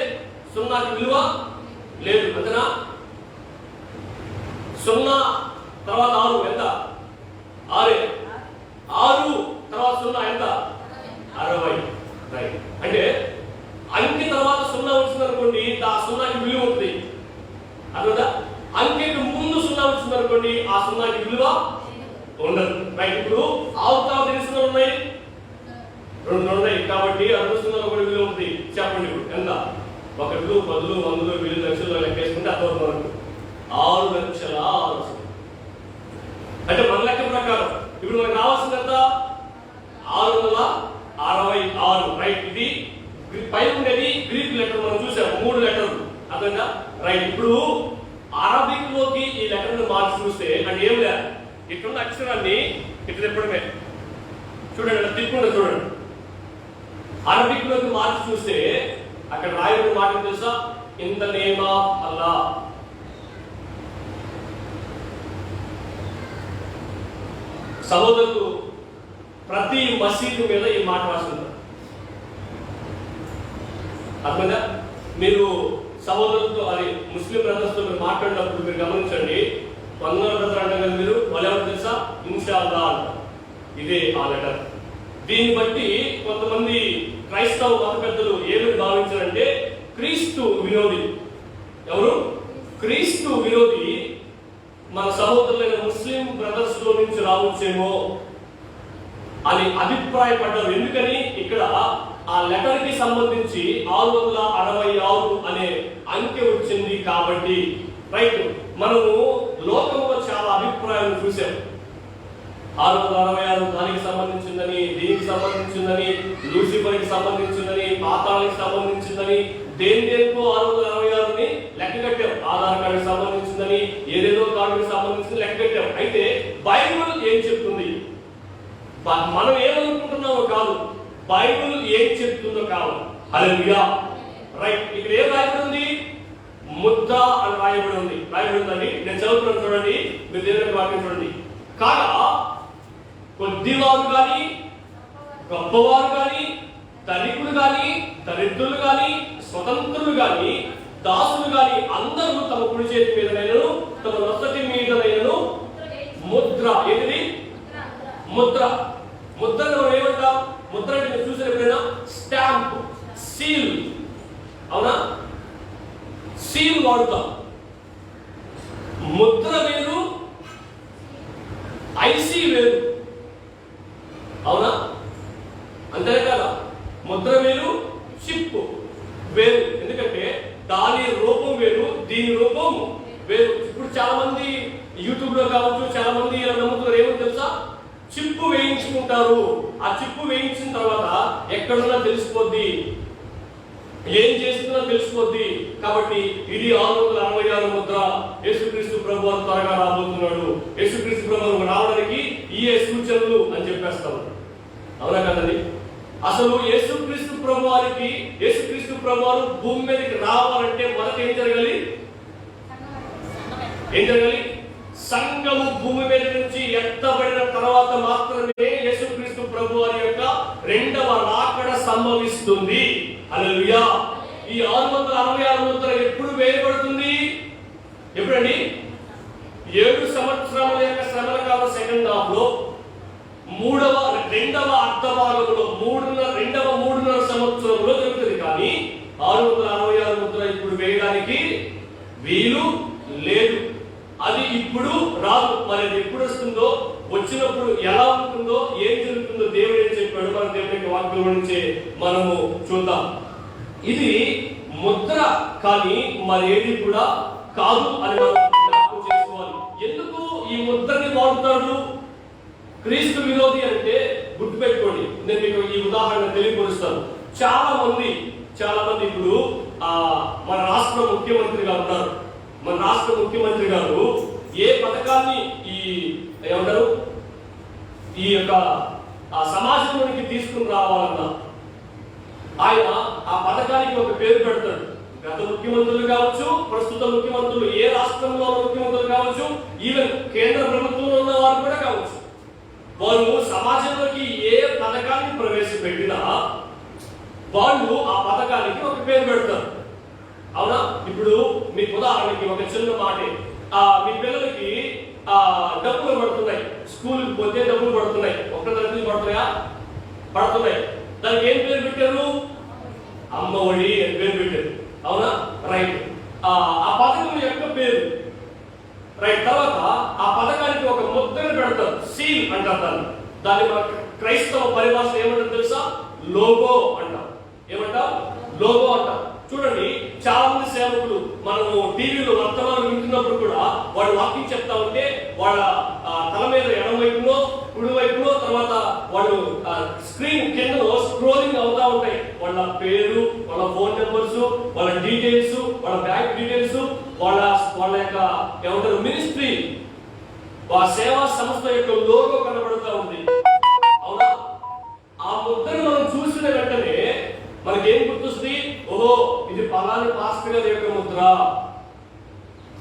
0కి విలువ లేదు. అంతేనా? 0 తర్వాత 6 ఎంత? 6. 6 తర్వాత 0 ఎంత? 60. రైట్. అంటే అంకె తర్వాత 0 వచ్చింది అనుకోండి, ఆ 0కి విలువ ఉంటుంది. అర్థమవుతుందా? అంకెకి ముందు 0 వచ్చింది అనుకోండి, ఆ 0కి విలువ ఉండదు. రైట్. ఇప్పుడు 6 తర్వాత ఎన్ని 0 ఉన్నాయి? 2 ఉన్నాయి. కాబట్టి 6 కూడా విలువ ఉంటుంది. చెప్పండి ఇప్పుడు ఎంత? 1 10 100 1000 లక్షల్లో లెక్కేసుకుంటే అంతవరకు వరకు 6 లక్షల 6. అంటే మన లెక్క ప్రకారం ఇప్పుడు మనకు రావాల్సింది ఎంత? 666. రైట్. ఇది పై ఉండేది గ్రీక్ లెటర్ మనం చూసాం, 3 లెటర్లు. అర్థంగా? రైట్. ఇప్పుడు అరబిక్ లోకి ఈ లెటర్ను మార్చి చూస్తే అంటే ఏం లేదు, ఇట్లున్న అక్షరాన్ని ఇట్లా తిప్పడమే. చూడండి, తిప్పుకుంటే చూడండి. అరబిక్ లోకి మార్చి చూస్తే అక్కడ రాయబడిన మాట తెలుసా? ఇన్ ద నేమ్ ఆఫ్ అల్లా. సహోదరులు, ప్రతి మసీదు మీద ఈ మాట రాస్తున్నారు. అర్థంగా? మీరు సహోదరులతో అది ముస్లిం బ్రదర్స్తో మీరు మాట్లాడినప్పుడు మీరు గమనించండి. వందల బ్రదర్ అంటే కదా మీరు, వాళ్ళు ఎవరు తెలుసా? ఇన్షాల్లా అంటారు. ఇదే ఆ లెటర్. దీన్ని బట్టి కొంతమంది క్రైస్తవ మత పెద్దలు ఏమని భావించారంటే క్రీస్తు విరోధి. ఎవరు? క్రీస్తు విరోధి మన సహోదరులైన ముస్లిం బ్రదర్స్ లో నుంచి రావచ్చేమో అని అభిప్రాయపడ్డారు. ఎందుకని? ఇక్కడ ఆ లెటర్ కి సంబంధించి 666 అనే అంకె వచ్చింది కాబట్టి. రైట్. మనము లోకంలో చాలా అభిప్రాయాలు చూసాం. 666 దానికి సంబంధించిందని, దీనికి సంబంధించిందని, లూసిఫర్కి సంబంధించిందని, పాతాళానికి సంబంధించిందని, దేనికో 666ని లెక్క కట్టాం. ఆధార్ కార్డుకి సంబంధించిందని, ఏదేదో కార్డుకి సంబంధించింది లెక్క కట్టాం. అయితే బైబిల్ ఏం చెప్తుంది? మనం ఏమనుకుంటున్నామో కాదు, బైబిల్ ఏం చెప్తుందో కావాలి. హల్లెలూయా. రైట్. ఇక్కడ ఏం రాయబడి ఉంది? ముద్ద అని రాయబడి ఉంది. రాయబడి ఉందండి. నేను చదువుతున్నాను చూడండి, మీరు దేవుని వాక్యం చూడండి. కాగా కొద్దివారు కానీ, గొప్పవారు కానీ, ధనికులు కానీ, దరిద్రులు కానీ, స్వతంత్రులు కానీ, దాసులు కానీ అందరూ తమ కుడి చేతి మీదనైనను తమ నొసటి మీదనైనను ముద్ర. ఏంటిది? ముద్ర. ముద్రను మనం ఏమంటాం? ముద్ర అంటే మీరు చూసిన ఎప్పుడైనా స్టాంప్, సీల్. అవునా? సీల్ వాడుతాం. ముద్ర వేరు, ఐసీ వేరు. అవునా? అంతేనే కదా? ముద్ర వేరు, చిప్ వేరు. ఎందుకంటే దాని రూపం వేరు, దీని రూపం వేరు. ఇప్పుడు చాలా మంది యూట్యూబ్ లో కావచ్చు, చాలా మంది ఇలా నమ్ముతున్నారు. ఏమో తెలుసా? చిప్పు వేయించుకుంటారు. ఆ చిప్పు వేయించిన తర్వాత ఎక్కడున్నా తెలిసిపోద్ది. ఏం చేస్తున్నా తెలిసిపోద్ది. కాబట్టి ఇది 666 ముద్ర. యేసుక్రీస్తు ప్రభు త్వరగా రాబోతున్నాడు, యేసుక్రీస్తు ప్రభు రావడానికి ఈ సూచనలు అని చెప్పేస్తాం. అవునా కదండి? అసలు యేసుక్రీస్తు ప్రభు వారికి, యేసుక్రీస్తు ప్రభు వారు భూమి మీదకి రావాలంటే మొదట ఏం జరగాలి? సంఘము భూమి మీద నుంచి ఎత్తబడిన తర్వాత మాత్రమే యేసుక్రీస్తు ప్రభు వారి యొక్క రెండవ రాకడ సంభవిస్తుంది. హల్లెలూయా. ఈ 666 ముద్ర ఎప్పుడు వేయబడుతుంది? ఎప్పుడండి? 7 సంవత్సరాల యొక్క శ్రమల కాలం సెకండ్ హాఫ్ లో, రెండవ అర్ధభాగంలో రెండవ 3.5 సంవత్సరంలో జరుగుతుంది. కానీ 666 ముద్ర ఇప్పుడు వేయడానికి వీలు లేదు. అది ఇప్పుడు రాదు. మరి అది ఎప్పుడు వస్తుందో, వచ్చినప్పుడు ఎలా ఉంటుందో, ఏం జరుగుతుందో దేవుడు ఏం చెప్పాడు మన దేవుని యొక్క వాక్యం నుంచి మనము చూద్దాం. ఇది ముద్ర కానీ మరేది కూడా కాదు అని మనం జ్ఞాపకం చేసుకోవాలి. ఎందుకు ఈ ముద్రని వాడుతాడు? క్రీస్తు విరోధి అంటే గుర్తుపెట్టుకోండి. నేను మీకు ఈ ఉదాహరణ తెలియపరుస్తాను. చాలా మంది ఇప్పుడు మన రాష్ట్ర ముఖ్యమంత్రి గారు ఉన్నారు. మన రాష్ట్ర ముఖ్యమంత్రి గారు ఏ పథకాన్ని ఏమంటారు ఈ యొక్క సమాజంలోనికి తీసుకుని రావాలన్నా ఆయన ఆ పథకానికి ఒక పేరు పెడతాడు. గత ముఖ్యమంత్రులు కావచ్చు, ప్రస్తుత ముఖ్యమంత్రులు, ఏ రాష్ట్రంలో ముఖ్యమంత్రులు కావచ్చు, ఈవెన్ కేంద్ర ప్రభుత్వంలో ఉన్న వారు కూడా కావచ్చు, వాళ్ళు సమాజంలోకి ఏ పథకాన్ని ప్రవేశపెట్టినా వాళ్ళు ఆ పథకానికి ఒక పేరు పెడతారు. అవునా? ఇప్పుడు మీకు ఉదాహరణకి ఒక చిన్న మాట, మీ పిల్లలకి డబ్బులు పడుతున్నాయి, స్కూల్కి పోతే డబ్బులు పడుతున్నాయి, ఒక్క తరగతి పడుతున్నాయి. దానికి ఏం పేరు పెట్టారు? అమ్మఒడి అని పేరు పెట్టారు. అవునా? రైట్. ఆ పథకం యొక్క పేరు రైట్. తర్వాత ఆ పథకానికి ఒక ముద్రను పెడతారు, సీల్ అంటారు. దాన్ని మన క్రైస్తవ పరిభాష ఏమంటారు తెలుసా? లోగో అంటాం. ఏమంటాం? లోగో అంటాం. చూడండి, చాలా మంది సేవకులు మనము టీవీలో వర్తమానం వింటున్నప్పుడు కూడా వాళ్ళు వాకింగ్ చెప్తా ఉంటే వాళ్ళ తల మీద ఎడమ వైపులో, కుడి వైపులో, తర్వాత వాళ్ళు స్క్రీన్ కింద స్క్రోలింగ్ అవుతా ఉంటాయి. వాళ్ళ పేరు, వాళ్ళ ఫోన్ నెంబర్స్, వాళ్ళ డీటెయిల్స్, వాళ్ళ బ్యాంక్ డీటెయిల్స్, వాళ్ళ యొక్క ఏమంటారు మినిస్ట్రీ, సేవా సంస్థ యొక్క లోగో కనబడుతూ ఉంది. అవునా? ఆ ముద్రను మనం చూసిన వెంటనే మనకేం గుర్తొస్తుంది? ఓహో, ఇది పలాని పాస్టర్ గారి యొక్క ముద్ర.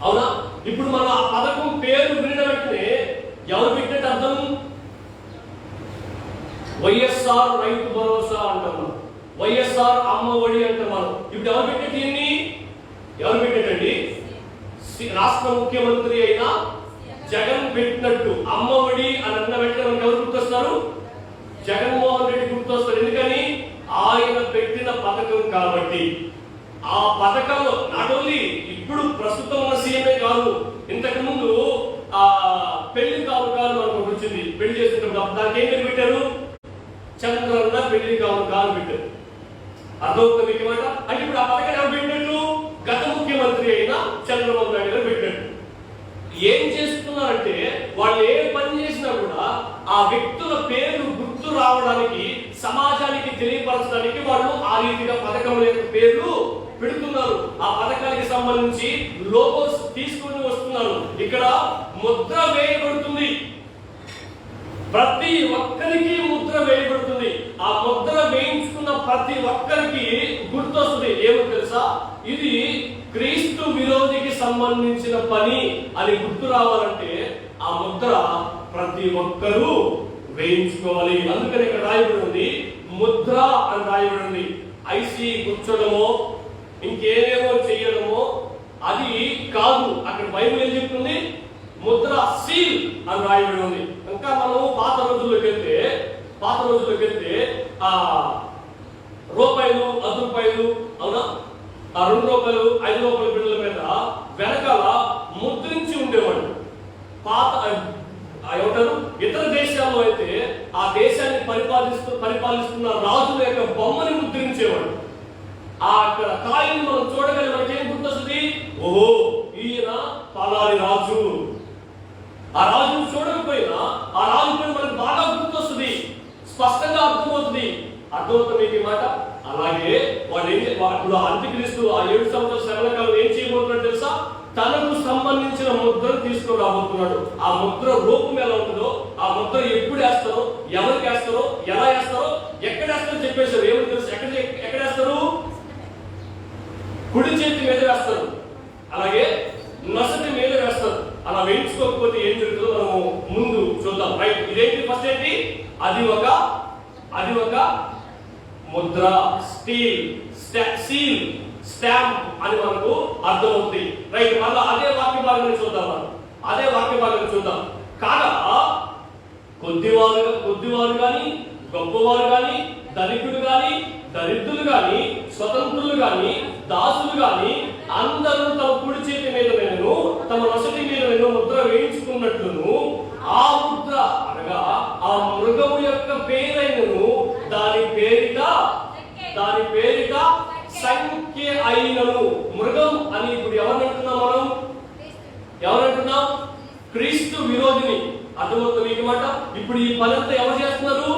అవునా? ఇప్పుడు మనం ఆ పథకం పేరు విన్న వెంటనే ఎవరు పెట్టినట్టు అర్థం? వైఎస్ఆర్ రైతు భరోసా అంటాం, వైఎస్ఆర్ అమ్మఒడి అంటాం మనం. ఇప్పుడు ఎవరు పెట్టేది దీన్ని? ఎవరు పెట్టేటండి? రాష్ట్ర ముఖ్యమంత్రి అయిన జగన్ పెట్టినట్టు. అమ్మఒడి అని అన్న వెంటనే మనకు ఎవరు గుర్తొస్తారు? జగన్మోహన్ రెడ్డి గుర్తొస్తారు. ఎందుకని? ఆయన పెట్టిన పథకం కాబట్టి. ఆ పథకంలో నాట్ ఓన్లీ ఇప్పుడు ప్రస్తుతం ఉన్న సీఎంఏ కాదు, ఇంతకు ముందు పెళ్లి కానుకాలు మనకు వచ్చింది. పెళ్లి చేసేటప్పుడు దానికి ఏం పేరు పెట్టారు? చంద్రన్న పెళ్లి కానుకాలు పెట్టారు. అర్థమవుతుంది మీకు మాట? అంటే ఇప్పుడు ఆ పథకాన్ని ఎవరు పెట్టారు? గత ముఖ్యమంత్రి అయిన చంద్రబాబు నాయుడు గారు పెట్టారు. ఏం చేస్తున్నారంటే వాళ్ళు ఏ పని చేసినా కూడా ఆ వ్యక్తుల పేర్లు గుర్తు రావడానికి, సమాజానికి తెలియపరచడానికి వాళ్ళు ఆ రీతిగా పథకం యొక్క పేర్లు పెడుతున్నారు. ఆ పథకానికి సంబంధించి లోగోస్ తీసుకుని వస్తున్నారు. ఇక్కడ ముద్ర వేయబడుతుంది, ప్రతి ఒక్కరికి ముద్ర వేయబడుతుంది. ఆ ముద్ర వేయించుకున్న ప్రతి ఒక్కరికి గుర్తొస్తుంది. ఏమో తెలుసా? ఇది క్రీస్తు విరోధికి సంబంధించిన పని అని గుర్తు రావాలంటే ఆ ముద్ర ప్రతి ఒక్కరూ వేయించుకోవాలి. అందుకని ఇక్కడ రాయబడి ఉంది ముద్ర అని రాయబడి ఉంది. ఐసి గుర్చడమో ఇంకేమేమో చేయడమో అది కాదు. అక్కడ బైబిల్ ఏం చెప్తుంది? ముద్ర, సీల్ అని రాయబడి ఉంది. ఇంకా మనం పాత రోజుల్లోకి వెళ్తే రూపాయలు, 10 రూపాయలు, అవునా, 2 రూపాయలు, 5 రూపాయల బిళ్ళల మీద వెనకాల ముద్రించి ఉండేవాడు. పాత ఏమంటారు, ఇతర దేశాల్లో అయితే ఆ దేశాన్ని పరిపాలిస్తున్న రాజుల యొక్క బొమ్మని ముద్రించేవాడు. ఆ అక్కడ కాయిన్ మనం చూడగానే మనకేం గుర్తొస్తుంది? ఓహో, ఈయన పలాని రాజు. ఆ రాజును చూడకపోయినా ఆ రాజు పైన మనకు బాగా గుర్తొస్తుంది, స్పష్టంగా అర్థమవుతుంది. అర్థమవుతుంది మీకు మాట? అలాగే ఇప్పుడు అంత్యక్రీస్తు ఆ 7 సంవత్సరాల శ్రమల కాలం ఏం చేయబోతున్నాడు తెలుసా? తనకు సంబంధించిన ముద్రను తీసుకొని రాబోతున్నాడు. ఆ ముద్ర రూపం ఎలా ఉంటుందో, ఆ ముద్ర ఎప్పుడు వేస్తారో, ఎవరికి వేస్తారో, ఎలా వేస్తారో, ఎక్కడ వేస్తారో చెప్పేశారు. ఏమని తెలుసు? ఎక్కడ వేస్తారు? కుడి చేతి మీద వేస్తారు, అలాగే నొసటి మీద వేస్తారు. అలా వేయించుకోకపోతే ఏం జరుగుతుందో మనము ముందు చూద్దాం. రైట్, ఇదేంటి? ఫస్ట్ ఏంటి? అది ఒక ముద్ర, సీల్, స్టాంప్ అని మనకు అర్థమవుతుంది. రైట్, మళ్ళీ అదే వాక్య భాగాన్ని చూద్దాం. కాగా కొద్దివారు గాని, గొప్పవారు గాని, ధనికులు గాని, దరిద్రులు గాని, స్వతంత్రులు గాని, దాసులు గాని అందరూ తమ కుడి చేతి మీద తమ నొసటి మీద ముద్ర వేయించుకున్నట్లును ఆ ముద్ర అనగా ఆ మృగము యొక్క పేరైనను దాని పేరిట సంఖ్య అయినను. మృగం అని ఇప్పుడు ఎవరంటున్నాం? క్రీస్తు విరోధిని. అర్థమవుతుంది మీకు మాట? ఇప్పుడు ఈ పనంతా ఎవరు చేస్తున్నారు?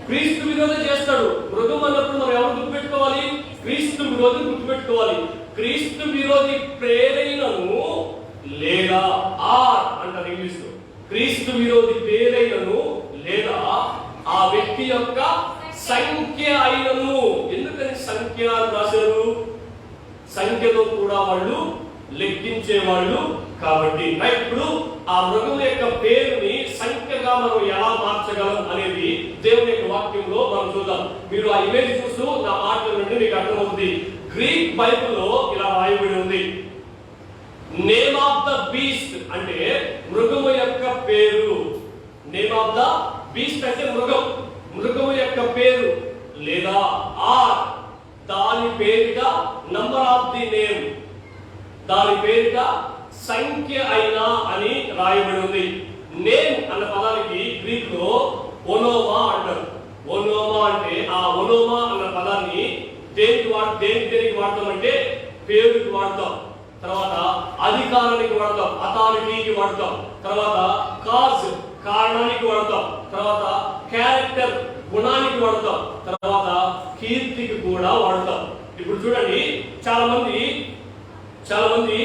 క్రీస్తు విరోధి చేస్తాడు. మృగం అన్నప్పుడు మనం ఎవరు గుర్తుపెట్టుకోవాలి? క్రీస్తు విరోధి గుర్తుపెట్టుకోవాలి. క్రీస్తు విరోధి పేరైనను లేదా అంటారు ఇంగ్లీష్ లో. క్రీస్తు విరోధి పేరైనను లేదా ఆ వ్యక్తి యొక్క సంఖ్య అయినను. ఎందుకని సంఖ్య రాశారు? సంఖ్యలో కూడా వాళ్ళు లెక్కించేవాళ్ళు కాబట్టి. ఇప్పుడు ఆ మృగం యొక్క పేరుని సంఖ్యగా మనం ఎలా మార్చగలం అనేది దేవుని యొక్క వాక్యంలో మనం చూద్దాం. మీరు ఆ ఇమేజ్ చూస్తూ నా మాటల నుండి మీకు అర్థమవుతుంది. గ్రీక్ బైబిల్లో ఇలా రాయబడి ఉంది, నేమ్ ఆఫ్ ద బీస్ట్ అంటే మృగము యొక్క పేరు. నేమ్ ఆఫ్ ద బీస్ట్ అంటే మృగము యొక్క పేరు లేదా దాని పేరిట నంబర్ ఆఫ్ ది నేమ్, దాని పేరిట సంఖ్య అయినా అని రాయబడి ఉంది. నేమ్ అన్న పదానికి గ్రీక్ లో ఓనోమా అంటారు. ఓనోమా అంటే ఆ ఓనోమా అన్న పదాన్ని దేనికి వాడతామంటే పేరుకి వాడతాం, తర్వాత అధికారానికి వాడతాం, అథారిటీకి వాడతాం, తర్వాత కాజ్ కారణానికి వాడతాం, తర్వాత క్యారెక్టర్ గుణానికి వాడతాం, తర్వాత కీర్తికి కూడా వాడతాం. ఇప్పుడు చూడండి, చాలా మంది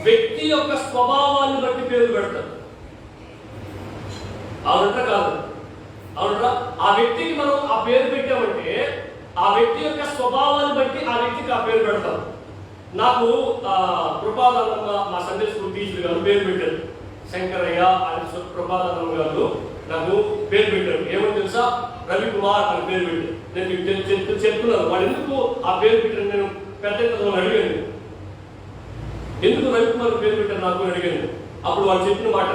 వ్యక్తి యొక్క స్వభావాన్ని బట్టి పేరు పెడతారు. అవునంట కాదు? అవునంట. ఆ వ్యక్తికి మనం ఆ పేరు పెట్టామంటే ఆ వ్యక్తి యొక్క స్వభావాన్ని బట్టి ఆ వ్యక్తికి ఆ పేరు పెడతాం. నాకు కృపాదానంద మా సండే స్కూల్ టీచర్ గారు పేరు పెట్టారు. శంకరయ్య అని కృపాదానంద గారు నాకు పేరు పెట్టారు. ఏమని తెలుసా? రవికుమార్ అని పేరు పెట్టారు. నేను మీకు చెప్తున్నాను వాడు ఎందుకు ఆ పేరు పెట్టారు. నేను పెద్ద అడిగాను, ఎందుకు రవికుమార్ పేరు పెట్టారు నాకు అడిగాను. అప్పుడు వాళ్ళు చెప్పిన మాట,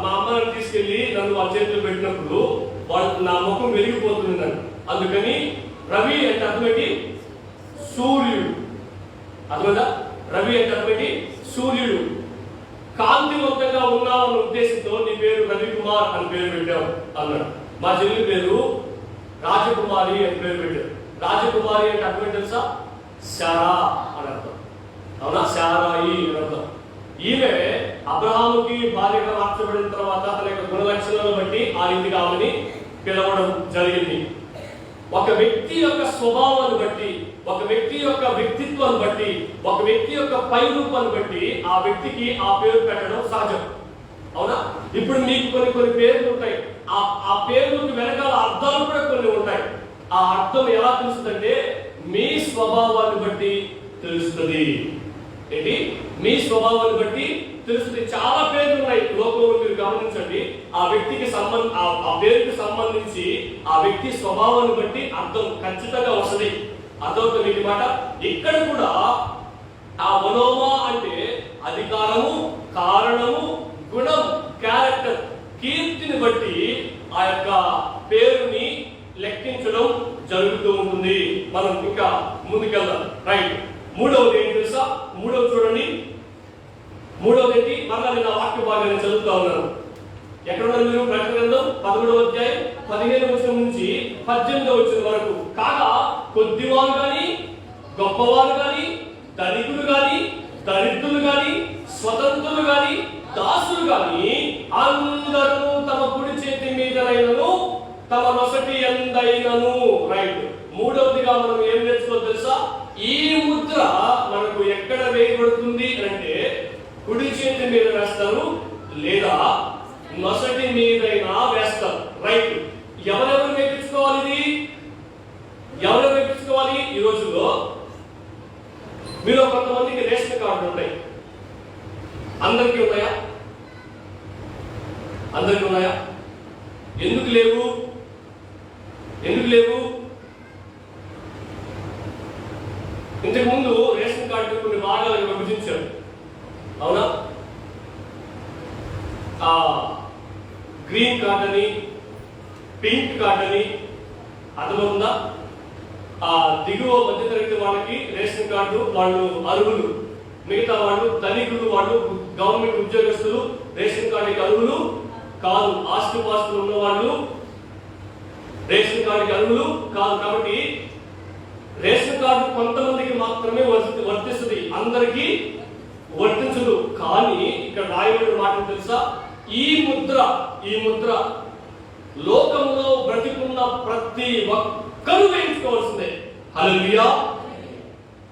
మా అమ్మని తీసుకెళ్లి నన్ను వాళ్ళ చేతులు పెట్టినప్పుడు వాళ్ళు నా ముఖం వెలిగిపోతుంది. అందుకని రవి అంటే అర్థమేంటి? సూర్యుడు. అర్థమైందా? రవి అంటే అర్థమేంటి? సూర్యుడు. కాంతివంతంగా ఉన్నావన్న ఉద్దేశంతో నీ పేరు రవికుమార్ అని పేరు పెట్టావు అన్నాడు. మా చెల్లి పేరు రాజకుమారి అని పేరు పెట్టారు. రాజకుమారి అంటే అర్థమేంటి తెలుసా? శారా అని అర్థం. అవునా? శారాయి అని అర్థం. ఈమె అబ్రహాముకి భార్యగా మార్చబడిన తర్వాత తన యొక్క గుణలక్షణాలను బట్టి ఆ రీతిగా ఆమెని పిలవడం జరిగింది. ఒక వ్యక్తి యొక్క స్వభావాన్ని బట్టి, ఒక వ్యక్తి యొక్క వ్యక్తిత్వాన్ని బట్టి, ఒక వ్యక్తి యొక్క పై రూపాన్ని బట్టి ఆ వ్యక్తికి ఆ పేరు పెట్టడం సహజం. అవునా? ఇప్పుడు మీకు కొన్ని పేర్లు ఉంటాయి. ఆ పేర్లకు వెనకాల అర్థాలు కూడా కొన్ని ఉంటాయి. ఆ అర్థం ఎలా తెలుస్తుందంటే మీ స్వభావాన్ని బట్టి తెలుస్తుంది. ఏంటి? మీ స్వభావాన్ని బట్టి తెలుస్తుంది. చాలా పేర్లు ఉన్నాయి లోకంలో, మీరు గమనించండి. ఆ వ్యక్తికి ఆ పేరుకి సంబంధించి ఆ వ్యక్తి స్వభావాన్ని బట్టి అర్థం ఖచ్చితంగా వస్తుంది. అర్థమవుతుంది మీకు మాట? ఇక్కడ కూడా ఆ మనోమా అంటే అధికారము, కారణము, గుణం, క్యారెక్టర్, కీర్తిని బట్టి ఆ యొక్క పేరుని లెక్కించడం జరుగుతూ ఉంటుంది. మనం ఇంకా ముందుకెళ్దాం. రైట్, మూడవది ఏంటి తెలుసా? చూడండి, మూడవది ఏంటి? మరలా నేను వాక్య భాగాన్ని చదువుతా ఉన్నాను. ఎక్కడ ఉన్నారు మీరు? ప్రకటన గ్రంథం 11వ అధ్యాయం 15వ వచనం నుంచి 18వ వచనం వరకు. కాగా కొద్దివారు గాని, గొప్పవారు గాని, ధనికులు గాని, దరిద్రులు గాని, స్వతంత్రులు గాని, దాసులు గాని అందరూ తమ కుడి చేతి మీదనైనను తమ నొసటి ఎందైనను. రైట్, మూడవదిగా మనం ఏం నేర్చుకోవాలి తెలుసా? ఈ ముద్ర మనకు ఎక్కడ వేయబడుతుంది అంటే కుడి చేతి మీద వేస్తారు లేదా నొసటి మీదైనా వేస్తారు. రైట్. ఎవరెవరు వేయించుకోవాలి ఇది? ఎవరెవరు వేయించుకోవాలి? ఈ రోజుల్లో మీలో కొంతమందికి రేషన్ కార్డు ఉంటాయి. అందరికీ ఉన్నాయా? అందరికీ ఉన్నాయా? ఎందుకు లేవు? ఎందుకు లేవు? ఇంతకు ముందు రేషన్ కార్డు కొన్ని భాగాలను విభజించారు, అవునా? గ్రీన్ కార్డ్ అని, పింక్ కార్డ్ అని అర్థమవుతుందా? దిగువ మధ్యతరగతి వాళ్ళకి రేషన్ కార్డు, వాళ్ళు అర్హులు. మిగతా వాళ్ళు ధనికులు, వాళ్ళు గవర్నమెంట్ ఉద్యోగస్తులు రేషన్ కార్డుకి అర్హులు కాదు. ఆస్తిపాస్తులు ఉన్న వాళ్ళు రేషన్ కార్డుకి అర్హులు కాదు. కాబట్టి రేషన్ కార్డు కొంతమందికి మాత్రమే వర్తిస్తుంది, అందరికీ వర్తించదు. కానీ ఇక్కడ రాయబడిన మాట తెలుసా? ఈ ముద్ర లోకంలో బ్రతికున్న ప్రతి ఒక్కరూ వేయించుకోవాల్సిందే. హల్లెలూయా!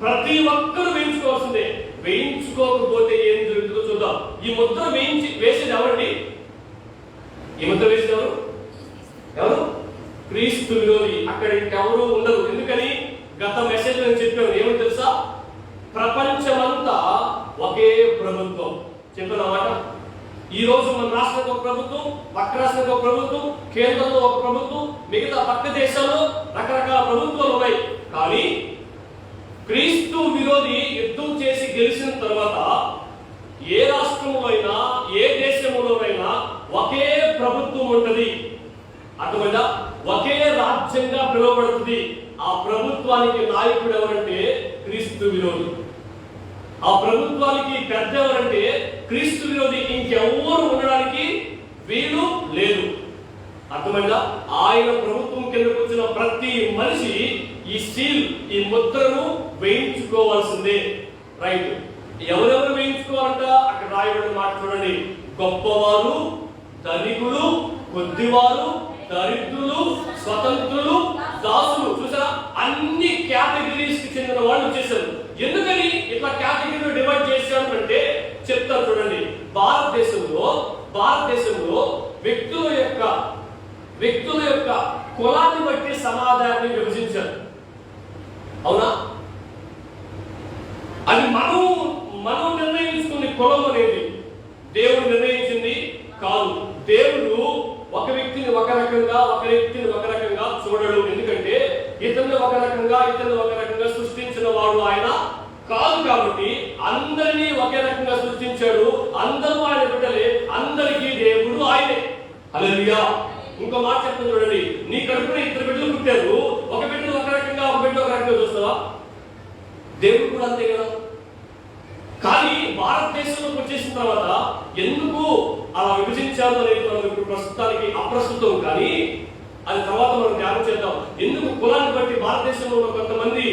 ప్రతి ఒక్కరూ వేయించుకోవాల్సిందే. వేయించుకోకపోతే ఏం జరుగుతుందో చూద్దాం. ఈ ముద్ర వేసేది ఎవరండి? ఈ ముద్ర వేసేది ఎవరు? క్రీస్తు విరోధి. అక్కడ ఇంకెవరూ ఉండరు. ఎందుకని? గత మెసేజ్ నేను చెప్పాను. ఏమని తెలుసా? ప్రపంచమంతా ఒకే ప్రభుత్వం. చెప్పినమాట. ఈ రోజు మన రాష్ట్రానికి ఒక ప్రభుత్వం, పక్క రాష్ట్రానికి ఒక ప్రభుత్వం, కేంద్రంలో ఒక ప్రభుత్వం, మిగతా పక్క దేశాల్లో రకరకాల ప్రభుత్వాలు ఉన్నాయి. కానీ క్రీస్తు విరోధి యుద్ధం చేసి గెలిచిన తర్వాత ఏ రాష్ట్రంలో అయినా ఏ దేశంలోనైనా ఒకే ప్రభుత్వం ఉంటది. అటువైనా ఒకే రాజ్యంగా పిలువబడుతుంది. ఆ ప్రభుత్వానికి నాయకుడు ఎవరంటే క్రీస్తు విరోధి. ఆ ప్రభుత్వానికి పెద్ద ఎవరంటే క్రీస్తు విరోధి. ఇంకెవ్వరు ఉండడానికి వీలు లేదు. అర్థమైందా? ఆయన ప్రభుత్వం కిందకు వచ్చిన ప్రతి మనిషి ఈ సీల్, ఈ ముద్రను వేయించుకోవాల్సిందే. రైట్. ఎవరెవరు వేయించుకోవాలంట? అక్కడ రాయబడిన మాట చూడండి. గొప్పవారు, ధనికులు, కొద్దివారు, దరిద్రులు, స్వతంత్రులు, దాసులు. చూసారా? అన్ని కేటగిరీస్ కి చెందిన వాళ్ళు వచ్చేసారు. ఎందుకని ఇట్లా కేటగిరీలో డివైడ్ చేశారు అంటే చెప్తారు చూడండి. భారతదేశంలో వ్యక్తుల యొక్క కులాన్ని బట్టి సమాజాన్ని విభజించారు, అవునా? అది మనం నిర్ణయించుకునే కులం అనేది దేవుడు నిర్ణయించింది కాదు. దేవుడు ఒక వ్యక్తిని ఒక రకంగా, ఒక వ్యక్తిని ఒక రకంగా చూడడు. ఎందుకంటే ఇతన్ని ఒక రకంగా సృష్టించిన వాడు ఆయన కాదు. కాబట్టి అందరినీ ఒకే రకంగా సృష్టించాడు. అందరూ ఆయన బిడ్డలే. అందరికీ దేవుడు ఆయనే. హల్లెలూయా! ఇంకో మాట చెప్తాను చూడండి. నీ కడుపున ఇద్దరు బిడ్డలు పుట్టారు. ఒక బిడ్డను ఒక రకంగా, ఒక బిడ్డ ఒక రకంగా చూస్తావా? దేవుడు కూడా అంతే కదా. కానీ భారతదేశంలోకి వచ్చేసిన తర్వాత ఎందుకు అలా విభజించారు అనేది మనం ఇప్పుడు ప్రస్తుతానికి అప్రస్తుతం. కానీ అది తర్వాత మనం ధ్యానం చేద్దాం. ఎందుకు కులాన్ని బట్టి భారతదేశంలో ఉన్న కొంతమంది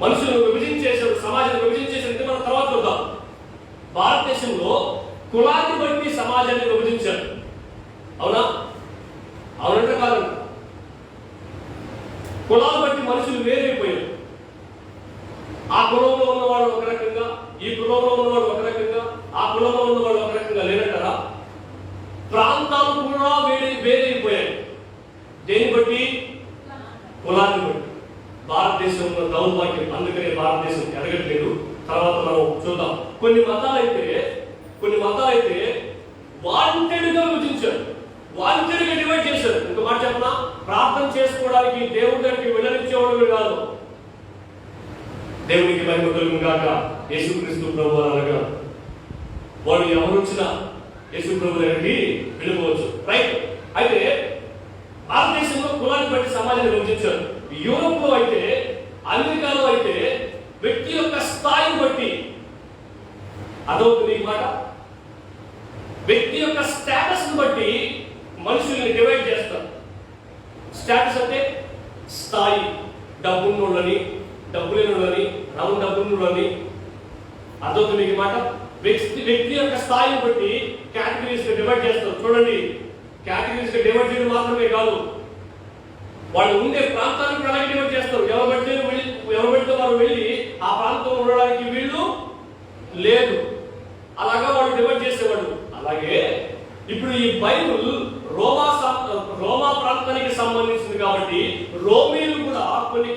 మనుషులను విభజించేశారు, సమాజాన్ని విభజించేశారు, మనం తర్వాత చూద్దాం. భారతదేశంలో కులాన్ని బట్టి సమాజాన్ని విభజించారు, అవునా? అవునంటే కాదంట. కులాన్ని బట్టి మనుషులు వేరైపోయారు. ఆ కులంలో ఉన్నవాడు ఒక రకంగా, ఈ కులంలో ఉన్నవాడు ఒక రకంగా, ఆ కులంలో ఉన్నవాడు ఒక రకంగా లేనంటారా? ప్రాంతాలు కూడా వేరైపోయాయి. దేని బట్టి? కులాన్ని బట్టి. భారతదేశంలో దౌర్భాగ్యం. అందుకనే భారతదేశం ఎదగట్లేదు. తర్వాత మనం చూద్దాం. కొన్ని మతాలు అయితే వాంటెడ్గా విభజించారు, వాంటెడ్గా డివైడ్ చేశారు. ఇంకో మాట చెప్పనా? ప్రార్థన చేసుకోవడానికి దేవుడి దగ్గరికి వెళ్ళనిచ్చేవాడు కాదు. దేవునికి మహిమ కలుగును గాక. యేసుక్రీస్తు ప్రభువు అనగా వాడు ఎవరు వచ్చినా యేసు ప్రభు దగ్గరికి వెళ్ళిపోవచ్చు. రైట్. అయితే భారతదేశంలో కులాన్ని బట్టి సమాజాన్ని విభజించారు. యూరోప్ లో అయితే, అమెరికాలో అయితే వ్యక్తి యొక్క స్థాయిని బట్టి, అదవుతుంది ఈ మాట, వ్యక్తి యొక్క స్టేటస్ బట్టి మనుషుల్ని డివైడ్ చేస్తారు. స్టేటస్ అంటే స్థాయి. డబ్బున్నోళ్ళని, డబ్బు లేనోళ్ళని, రౌండ్ డబ్బున్నోళ్ళని. అదవుతుంది ఈ మాట. వ్యక్తి యొక్క స్థాయిని బట్టి కేటగిరీస్ డివైడ్ చేస్తారు. చూడండి, కేటగిరీస్ డివైడ్ చేయడం మాత్రమే కాదు, వాళ్ళు ఉండే ప్రాంతానికి కూడా అలాగే డివైడ్ చేస్తారు. ఎవరు పడితే వారు వెళ్ళి ఆ ప్రాంతంలో ఉండడానికి వీళ్ళు లేదు, అలాగా వాళ్ళు డివైడ్ చేసేవాడు. అలాగే ఇప్పుడు ఈ బైబుల్ రోమా ప్రాంతానికి సంబంధించింది కాబట్టి రోమీలు కూడా కొన్ని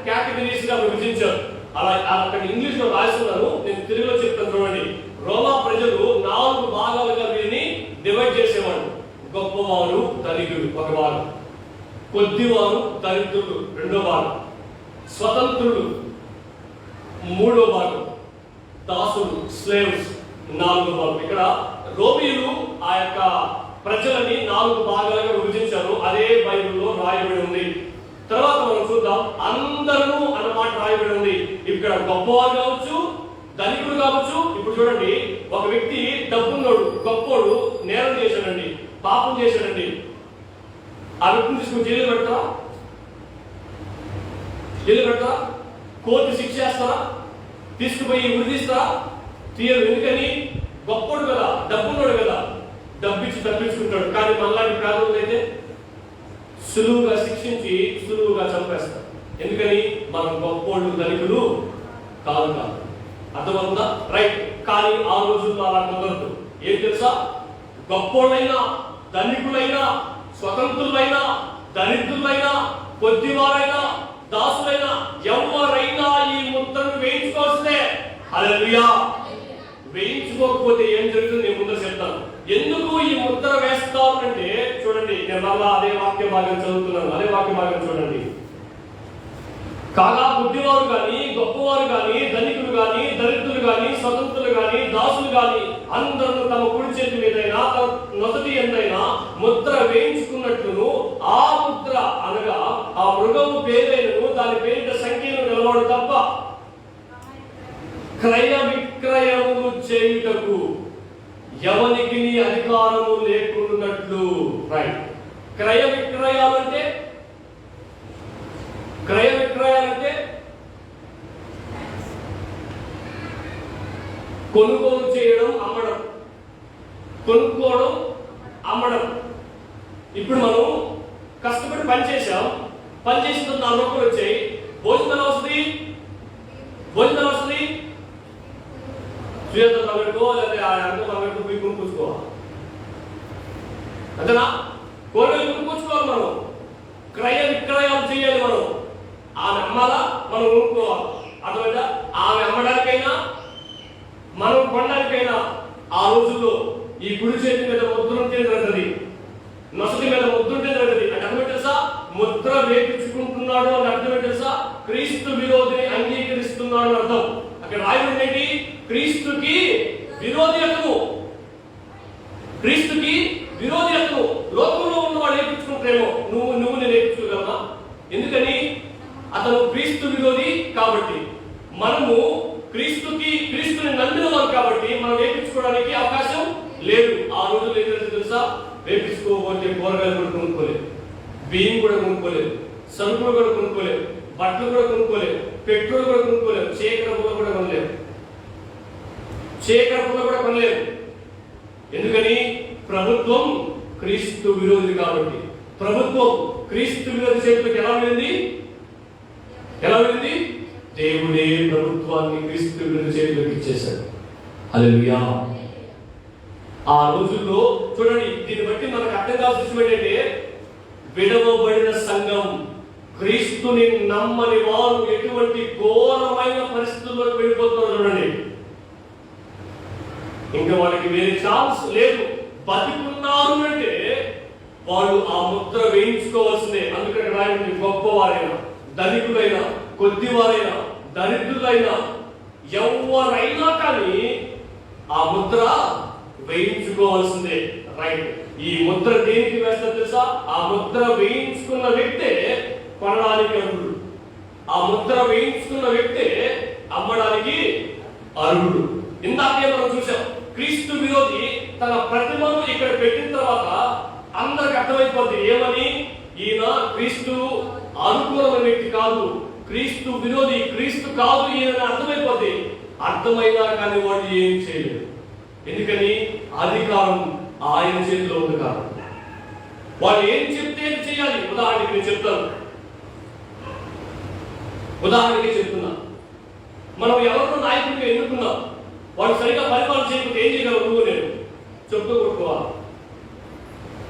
కేటగిరీస్ గా విభజించారు. అలా అక్కడ ఇంగ్లీష్ లో రాస్తున్నాను, నేను తెలుగులో చెప్తాను చూడండి. రోమా ప్రజలు 4 భాగాలుగా వీరిని డివైడ్ చేసేవాడు. గొప్పవారు ధనికులు ఒక భాగం, కొద్దివారు దరిద్రులు రెండో భాగం, స్వతంత్రులు మూడో భాగం, దాసులు స్లేవ్స్ నాలుగో భాగం. ఇక్కడ రోమీలు ఆ యొక్క ప్రజలని 4 భాగాలుగా విభజించారు. అదే బైబిల్లో రాయబడి ఉంది. తర్వాత మనం చూద్దాం, అందరూ అన్నమాట రాయబడి ఉంది. ఇక్కడ గొప్పవారు కావచ్చు, ధనికుడు కావచ్చు. ఇప్పుడు చూడండి, ఒక వ్యక్తి డబ్బున్నోడు గొప్పోడు నేరం చేశాడండి, పాపం చేశాడండి. ఆ వ్యక్తిని తీసుకుని జైలు పెడతారా? కోర్టు శిక్ష చేస్తారా? తీసుకుపోయి ఉరిదిస్తారా? తీయరు. ఎందుకని? గొప్పోడు కదా, డబ్బున్నాడు కదా, డబ్బిచ్చి తప్పించుకుంటాడు. కానీ మనలాంటి పేదలు అయితే సులువుగా శిక్షించి సులువుగా చంపేస్తారు. ఎందుకని? మనం గొప్పోళ్ళు ధనికులు కాదు. అర్థమవుతుందా? రైట్. కానీ ఆ రోజుల్లో అలా కుదరదు. ఏం తెలుసా? గొప్పోళ్ళైనా, ధనికులైనా, స్వతంత్రులైనా, దరిద్రులైనా, కొద్దివారైనా, దాసులైనా ఎవరైనా ఈ ముద్రను వేయించుకోవాల్సిందే. హల్లెలూయా. వేయించుకోకపోతే ఏం జరుగుతుంది నేను ముందు చెప్తాను. ఎందుకు ఈ ముద్ర వేస్తారు అంటే చూడండి, నేను మళ్ళా అదే వాక్య భాగం చదువుతున్నాను. అదే వాక్య భాగం చూడండి. కాగా బుద్ధివారు గాని, గొప్పవారు గాని, ధనికులు గాని, దరిద్రులు గాని, స్వతంత్రులు గాని, దాసులు గాని అందరూ తమ కుడి చేతి మీదైనా తమ నొసటి ఎందైనా ముద్ర వేయించుకున్నట్లును ఆ ముద్ర అనగా ఆ మృగము పేరైనను దాని పేరిట సంఖ్యను నిలవాడు తప్ప క్రయ విక్రయములు చేయుటకు ఎవరికి అధికారము లేకున్నట్లు. రైట్. క్రయ విక్రయాలంటే కొనుగోలు చేయడం, అమ్మడం. కొనుక్కోవడం, అమ్మడం. ఇప్పుడు మనం కష్టపడి పనిచేసాం, పనిచేసిన 4 రూపాయలు వచ్చాయి. భోజనం వస్తుంది సుయేత పెట్టుకో, లేదా ఎంతో పెట్టుకో, పోయి కొనుక్కోవా. అంతేనా? కూరగాయలు కొనుక్కోవాలి మనం. క్రయ విక్రయాలు చేయాలి మనం. ఆమె అమ్మాలా, మనం కొనుక్కోవాలి. అర్థమైందా? ఆమె అమ్మడానికైనా మనం కొనడానికైనా ఆ రోజుల్లో ఈ కుడి చేతి మీద ముద్ర ఉంటే జరుగుతుంది, నొసటి మీద ముద్ర ఉంటే జరుగుతుంది. అంటే అర్థం తెలుసా? ముద్ర వేపించుకుంటున్నాడు అని అర్థం తెలుసా? క్రీస్తు విరోధిని అంగీకరిస్తున్నాడు అని అర్థం. అక్కడ రాయబడింది ఏంటి? క్రీస్తుకి విరోధి అతను. క్రీస్తుకి విరోధి అతను. లోకంలో ఉన్న వాడు వేపించుకుంటారేమో, నువ్వు నేను వేపించుకోగలమా? ఎందుకని? అతను క్రీస్తు విరోధి కాబట్టి. మనము క్రీస్తుని నమ్మిన వారు కాబట్టి మనం వేపించుకోవడానికి అవకాశం లేదు. ఆ రోజుల్లో ఏంటంటే తెలుసా? వేపించుకోకపోతే కూరగాయలు కూడా కొనుక్కోలేదు, బియ్యం కూడా కొనుక్కోలేదు, సరుకులు కూడా కొనుక్కోలేదు, బట్టలు కూడా కొనుక్కోలేదు, పెట్రోల్ కూడా కొనుక్కోలేదు, చీకర పుల్ల కూడా కొనలేదు. ఎందుకని? ప్రభుత్వం క్రీస్తు విరోధి కాబట్టి. ప్రభుత్వం క్రీస్తు విరోధి చేతులకు ఎలా వెళ్ళింది? దేవుడే ప్రభుత్వాన్ని క్రీస్తు విరోధి చేతులకు ఇచ్చేశాడు. హల్లెలూయా. ఆ రోజుల్లో చూడండి, దీన్ని బట్టి మనకు అర్థం కావాల్సిన విషయం ఏంటంటే, విడవబడిన సంఘం, క్రీస్తుని నమ్మని వారు ఎటువంటి ఘోరమైన పరిస్థితుల్లోకి వెళ్ళిపోతున్నారు. చూడండి, ఇంకా వాళ్ళకి వేరే ఛాన్స్ లేదు. బతికున్నారు అంటే వాళ్ళు ఆ ముద్ర వేయించుకోవాల్సిందే. అందుకని రాయండి, గొప్పవారైనా, ధనికులైనా, కొద్దివారైనా, దరిద్రులైనా ఎవరైనా కానీ ఆ ముద్ర వేయించుకోవాల్సిందే. రైట్. ఈ ముద్ర దేనికి వేస్తారు తెలుసా? ఆ ముద్ర వేయించుకున్న వ్యక్తే కొనడానికి అర్హుడు. ఆ ముద్ర వేయించుకున్న వ్యక్తే అమ్మడానికి అర్హుడు. ఇందాకే మనం చూసాం, క్రీస్తు విరోధి తన ప్రతిమను ఇక్కడ పెట్టిన తర్వాత అందరికి అర్థమైపోద్ది ఏమని? ఈయన క్రీస్తు అనుకూలమైన వ్యక్తి కాదు, క్రీస్తు విరోధి, క్రీస్తు కాదు ఈయన అర్థమైపోద్ది. అర్థమైనా కానీ వాడు ఏం చేయలేదు. ఎందుకని? అధికారం ఆయన చేతిలో ఉంది కాబట్టి. వాళ్ళు ఏం చెప్తే చేయాలి. ఉదాహరణకి నేను చెప్తాను, ఉదాహరణకి చెప్తున్నా, మనం ఎవరినో నాయకుడిగా ఎన్నుకున్నాం, వాడు సరిగా పరిపాలన చేయకపోతే ఏం చేయగలవు? నువ్వు నేను చెప్తూ కొట్టుకోవాలి.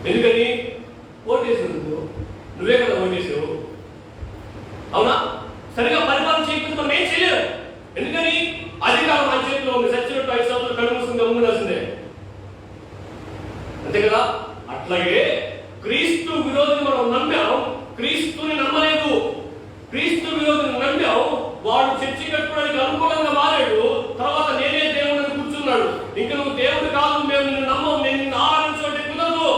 ఎందుకని? ఓటేసినందుకు. నువ్వే కదా ఓటేసావు, అవునా? సరిగా పరిపాలన చేయకపోతే మనం ఏం చేయలేము. ఎందుకని? అధికారం మన చేతిలో ఉంది. సచ్చినట్టు 5 సంవత్సరాలు కళ్ళు మూసుకుని గమ్మునాల్సిందే, అంతే కదా? అట్లాగే క్రీస్తు విరోధిని మనం నమ్మాం, క్రీస్తుని నమ్మలేదు. క్రీస్తు విరోధిని నమ్మాం, వాడు చర్చి కట్టుకోవడానికి అనుకూలంగా మారాడు. తర్వాత నేనే దేవుడిని కూర్చున్నాడు. ఇంకా నువ్వు దేవుడు కాదు, మేము నిన్ను నమ్మం, నేను నిన్ను ఆరాధించే కుదరదు.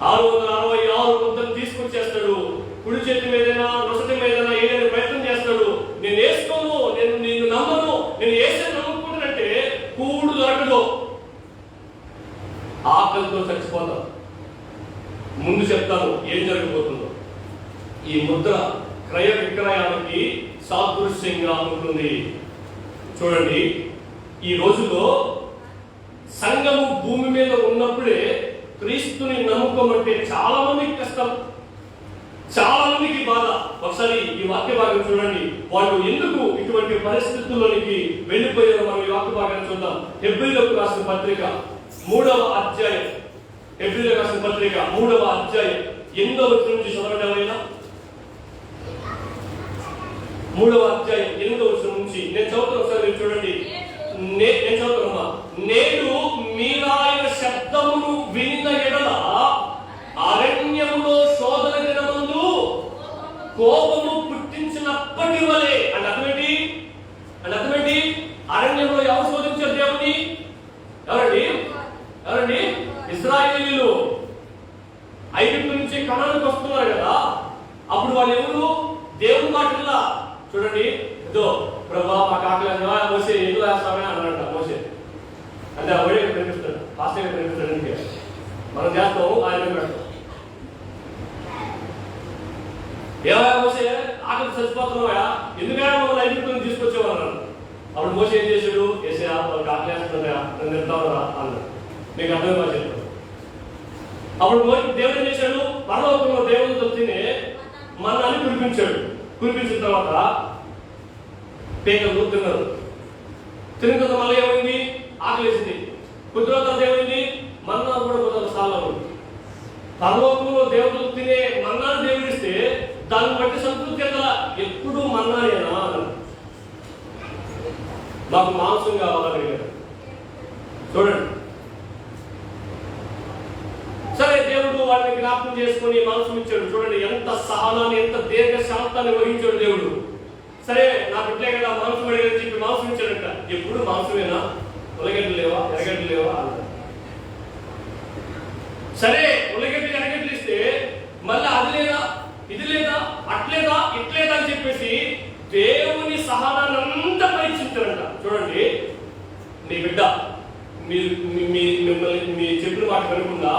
666 ముద్దలు తీసుకొచ్చేస్తాడు. కుడి చేతి మీదైనా నొసటి మీదైనా ఏదైనా ప్రయత్నం చేస్తాడు. నేను వేసుకోను, నేను నిన్ను నమ్మను, నేను వేసే నమ్ముకుంటానంటే కూడు దొరకదు, ఆకలితో చచ్చిపోతాం. ముందు చెప్తాను ఏం జరగబోతుందో. ఈ ముద్ర క్రయ విక్రయానికి సాదృశ్యంగా ఉంటుంది. చూడండి, ఈ రోజుల్లో సంఘము భూమి మీద ఉన్నప్పుడే క్రీస్తుని నమ్ముకోమంటే చాలా మందికి కష్టం, చాలా మందికి బాధ. ఒకసారి ఈ వాక్య భాగం చూడండి, వాళ్ళు ఎందుకు ఇటువంటి పరిస్థితుల్లోనికి వెళ్ళిపోయారో మనం ఈ వాక్య భాగాన్ని చూద్దాం. హెబ్రీయులకు రాసిన పత్రిక 3వ అధ్యాయం, హెబ్రీయులకు రాసిన పత్రిక 3వ అధ్యాయం 8వ వచనం నుంచి చదవండి ఎవరైనా. 3వ అధ్యాయం 8వ వచనం నుంచి నేను చదువుతాను, ఒకసారి మీరు చూడండి. నేను చదువుతున్నా. నేడు మీరాయన శబ్దమును వినిన ఎడల అరణ్యములో శోధన దినమందు కోపము పుట్టించినప్పటి వలె. అంటే అర్థమేంటి? అరణ్యంలో ఎవరు శోధించారు దేవుని? ఎవరండి? ఇశ్రాయేలీయులు. ఐగుప్తు నుంచి కనానుకు వస్తున్నారు కదా, అప్పుడు వాళ్ళు ఎవరు? దేవుని మాటల్లా. చూడండి, ఇదో ప్రభా మా కాకలా మోసే ఎందుకు వేస్తామే అన్నాడు మోసే. అంటే ఆ ఒడే కనిపిస్తాడు, ఫాస్ట్గా కనిపిస్తాడు. అందుకే మనం చేస్తాము, ఆయన పెడతాం. ఏవా మోసే ఆకలి చచ్చిపోతున్నావా, ఎందుకైనా మమ్మల్ని ఐగుప్తుని తీసుకొచ్చేవారు అన్నాడు. అప్పుడు మోసే ఏం చేశాడు? వేసా వాళ్ళకి ఆకలి వేస్తున్నాయా, నన్ను తింటావరా అన్నాడు. మీకు అర్థం కాదు చెప్పాడు. అప్పుడు దేవుడు ఏం చేశాడు? పరలోకంలో దేవుడితో తినే మన్నాన్ని కురిపించాడు. కురిపించిన తర్వాత పేకలు తిన్నారు. తిన్న తర్వాత మళ్ళీ ఏమైంది? ఆకలేసింది. కొద్ది రోజులు ఏమైంది? మన్నా కూడా కొంత సాలా ఉంది. పరలోకంలో దేవుడు తినే మన్నాను దేవుడిస్తే దాన్ని బట్టి సంతృప్తి కదా. ఎప్పుడు మన్నానేనా అన్నాడు. మాకు మాంసం కావాలని చూడండి. సరే, దేవుడు వాటిని జ్ఞాపకం చేసుకుని మాంసం ఇచ్చాడు. చూడండి ఎంత సహనాన్ని, ఎంత దీర్ఘ శాంతాన్ని వహించాడు దేవుడు. సరే, నాకు ఇట్లే కదా మాంసం అడిగని చెప్పి మాంసం ఇచ్చాడంట. ఎప్పుడు మాంసమేనా? ఉల్లగడ్డలు లేవా, ఎర్రగడ్డలు లేవా అన్నాడు. సరే, ఉల్లగడ్డలు ఎర్రగడ్డలు ఇస్తే మళ్ళీ అది లేదా, ఇది లేదా, అట్లేదా, ఇట్లేదా అని చెప్పేసి దేవుని సహనాన్ని అంతా పరీక్షించారంట. చూడండి, నీ బిడ్డ మిమ్మల్ని మీ చెప్పిన మాట కనుకుండా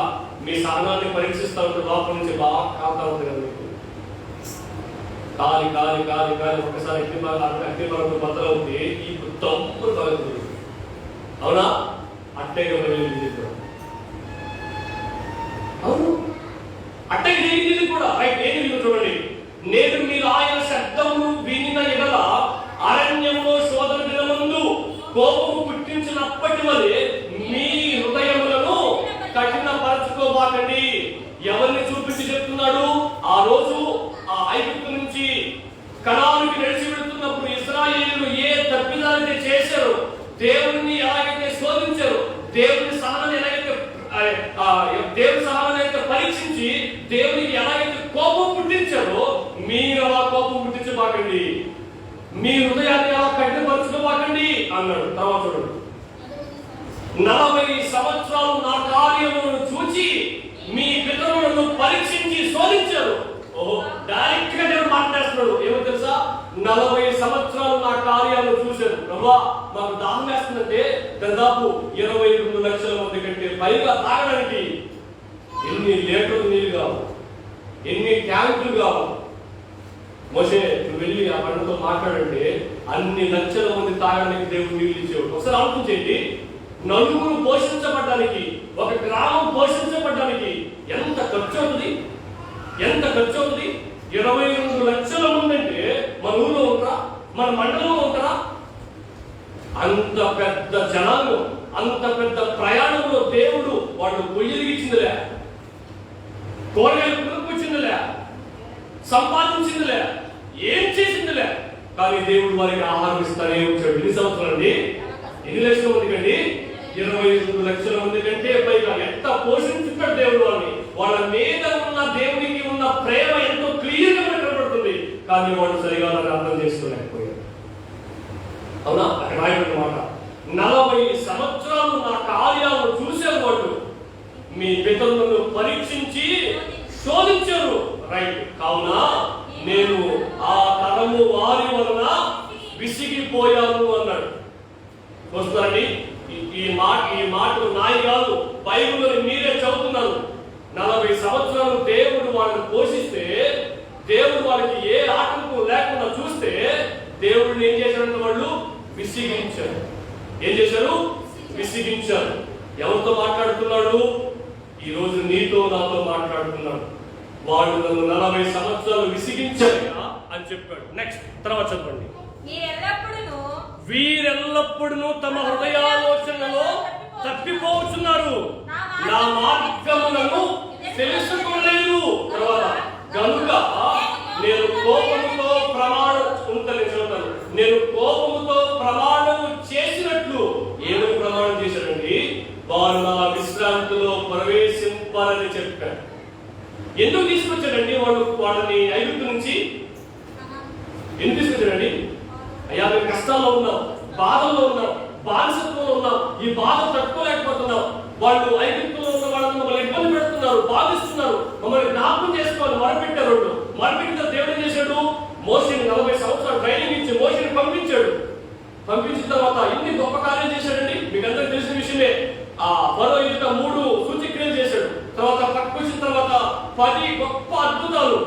మీ సహనాన్ని పరీక్షిస్తూ ఉంటే లోపల నుంచి బాగా కాలుతా ఉంటుంది కదా మీకు. కాలి ఒకసారి అగ్ని వరకు బద్దలవుతే ఈ తప్పులు తగ్గుతుంది, అవునా? అట్టేగా అవును, అట్టకి జరిగింది కూడా. రైట్, ఏం జరిగింది చూడండి. నేడు మీరు ఆయన శబ్దము వినిన ఎడల అరణ్యంలో శోధన దినమందు కోపము పుట్టించినప్పటి వలె మీ హృదయములను కఠినపరచుకోబాకండి. ఎవరిని చూపించి చెప్తున్నాడు? ఆ రోజు ఆ ఐగుప్తు నుంచి కనానుకి నడిచి వెళుతున్నప్పుడు ఇశ్రాయేలీయులు ఏ తప్పిదాలైతే చేశారో, దేవుని ఎలాగైతే శోధించారో, దేవుని సహనాన్ని అయితే పరీక్షించి దేవునికి ఎలాగైతే కోపం పుట్టించారో, మీరు అలా కోపం పుట్టించబాకండి, మీ హృదయాన్ని అలా కఠినపరచుకోబాకండి అన్నాడు. తర్వాత చూడండి, 40 సంవత్సరాలు నా కార్యములను చూచి మీ పితరులను పరీక్షించి శోధించారు. ఓహో, డైరెక్ట్ గా దేవుడు మాట్లాడుతున్నాడు. ఏమో తెలుసా? 40 సంవత్సరాలు నా కార్యాలను చూశారు. ప్రభా, మాకు దాహం వేస్తుందంటే దాదాపు 22 లక్షల మంది కంటే పైగా తాగడానికి ఎన్ని లీటర్లు నీళ్ళు కావు, ఎన్ని ట్యాంకులు కావు. మోసే, నువ్వు వెళ్ళి ఆ పండుగతో మాట్లాడంటే అన్ని లక్షల మంది తాగడానికి దేవుడు నీళ్ళు ఇచ్చేవాడు. ఒకసారి ఆలోచించండి, నలుగురు పోషించబడ్డానికి, ఒక గ్రామం పోషించబడ్డానికి ఎంత ఖర్చు అవుతుంది? 22 లక్షల మంది అంటే మన మండలంలో ఉంటారా? అంత పెద్ద జనాంగం, అంత పెద్ద ప్రయాణంలో దేవుడు వాళ్ళు పొయ్యిలిగించిందిలే, కూరగాయలు కొనుక్కొచ్చిందిలే, సంపాదించిందిలే, ఏం చేసిందిలే, కానీ దేవుడు వారికి ఆహారం ఇస్తానే వచ్చాడు. ఎన్ని సంవత్సరాలండి? ఎన్ని లక్షల మందికి అండి? 22 లక్షల మంది కంటే పైగా. ఎంత పోషించుతాడు దేవుడు వాళ్ళని. వాళ్ళ మీద ఉన్న దేవునికి ఉన్న ప్రేమ ఎంతో క్లియర్గా కనబడుతుంది. కానీ వాళ్ళు సరిగా అర్థం చేసుకోలేకపోయారు. అవునా? అక్కడ రాయబడిన మాట, 40 సంవత్సరాలు నా కార్యాలను చూసేవాళ్ళు మీ పితరులను పరీక్షించి శోధించారు. రైట్. కావున నేను ఆ తరము వారి వలన విసిగిపోయాను అన్నాడు. చూస్తారండి, ఈ మాటలు నాయి కాదు, బైబిల్లో మీరే చదువుతున్నారు. 40 సంవత్సరాలు దేవుడు వాళ్ళని పోషిస్తే, దేవుడు వాళ్ళకి ఏ ఆటంకం లేకుండా చూస్తే, దేవుడిని ఏం చేశారంటే వాళ్ళు విసిగించారు. ఏం చేశారు? విసిగించారు. ఎవరితో మాట్లాడుతున్నాడు? ఈ రోజు నీతో నాతో మాట్లాడుతున్నాడు. వాడు నన్ను 40 సంవత్సరాలు విసిగించారు అని చెప్పాడు. నెక్స్ట్ తర్వాత చెప్పండి. వీరెల్లప్పుడూ తమ హృదయాలోచనలో తప్పిపోతున్నారు, నా మార్గములను తెలుసుకోలేదు. తర్వాత కనుక నేను కోపముతో ప్రమాణం చేసినట్లు. ఏమని ప్రమాణం చేశాడండి? వారు నా విశ్రాంతిలో ప్రవేశింపాలని చెప్పాడు. ఎందుకు తీసుకొచ్చాడండి వాళ్ళని ఐగుప్తు నుంచి? ఎందుకు తీసుకొచ్చాడండి? అయ్యా, మేము కష్టాల్లో ఉన్నాం, బాధల్లో ఉన్నాం, బానిసత్వంలో ఉన్నాం, ఈ బాధ తట్టుకోలేకపోతున్నాం. వాళ్ళు ఐగుప్తులో ఉన్న వాళ్ళని మమ్మల్ని ఇబ్బంది పెడుతున్నారు, బాధిస్తున్నారు, మమ్మల్ని జ్ఞాపకం చేసుకోవాలి మొరపెట్టారు. మొరపెట్టిన దేవుడు ఏం చేశాడు? మోషేని 40 సంవత్సరాలు ట్రైనింగ్ ఇచ్చి మోషేని పంపించాడు. పంపించిన తర్వాత ఎన్ని గొప్ప కార్యాలు చేశాడండి? మీకు అందరికీ తెలిసిన విషయమే. ఆ ఫరో ఎదుట 3 సూచక్రియలు చేశాడు. తర్వాత పక్కకు వచ్చిన తర్వాత 10 గొప్ప అద్భుతాలు.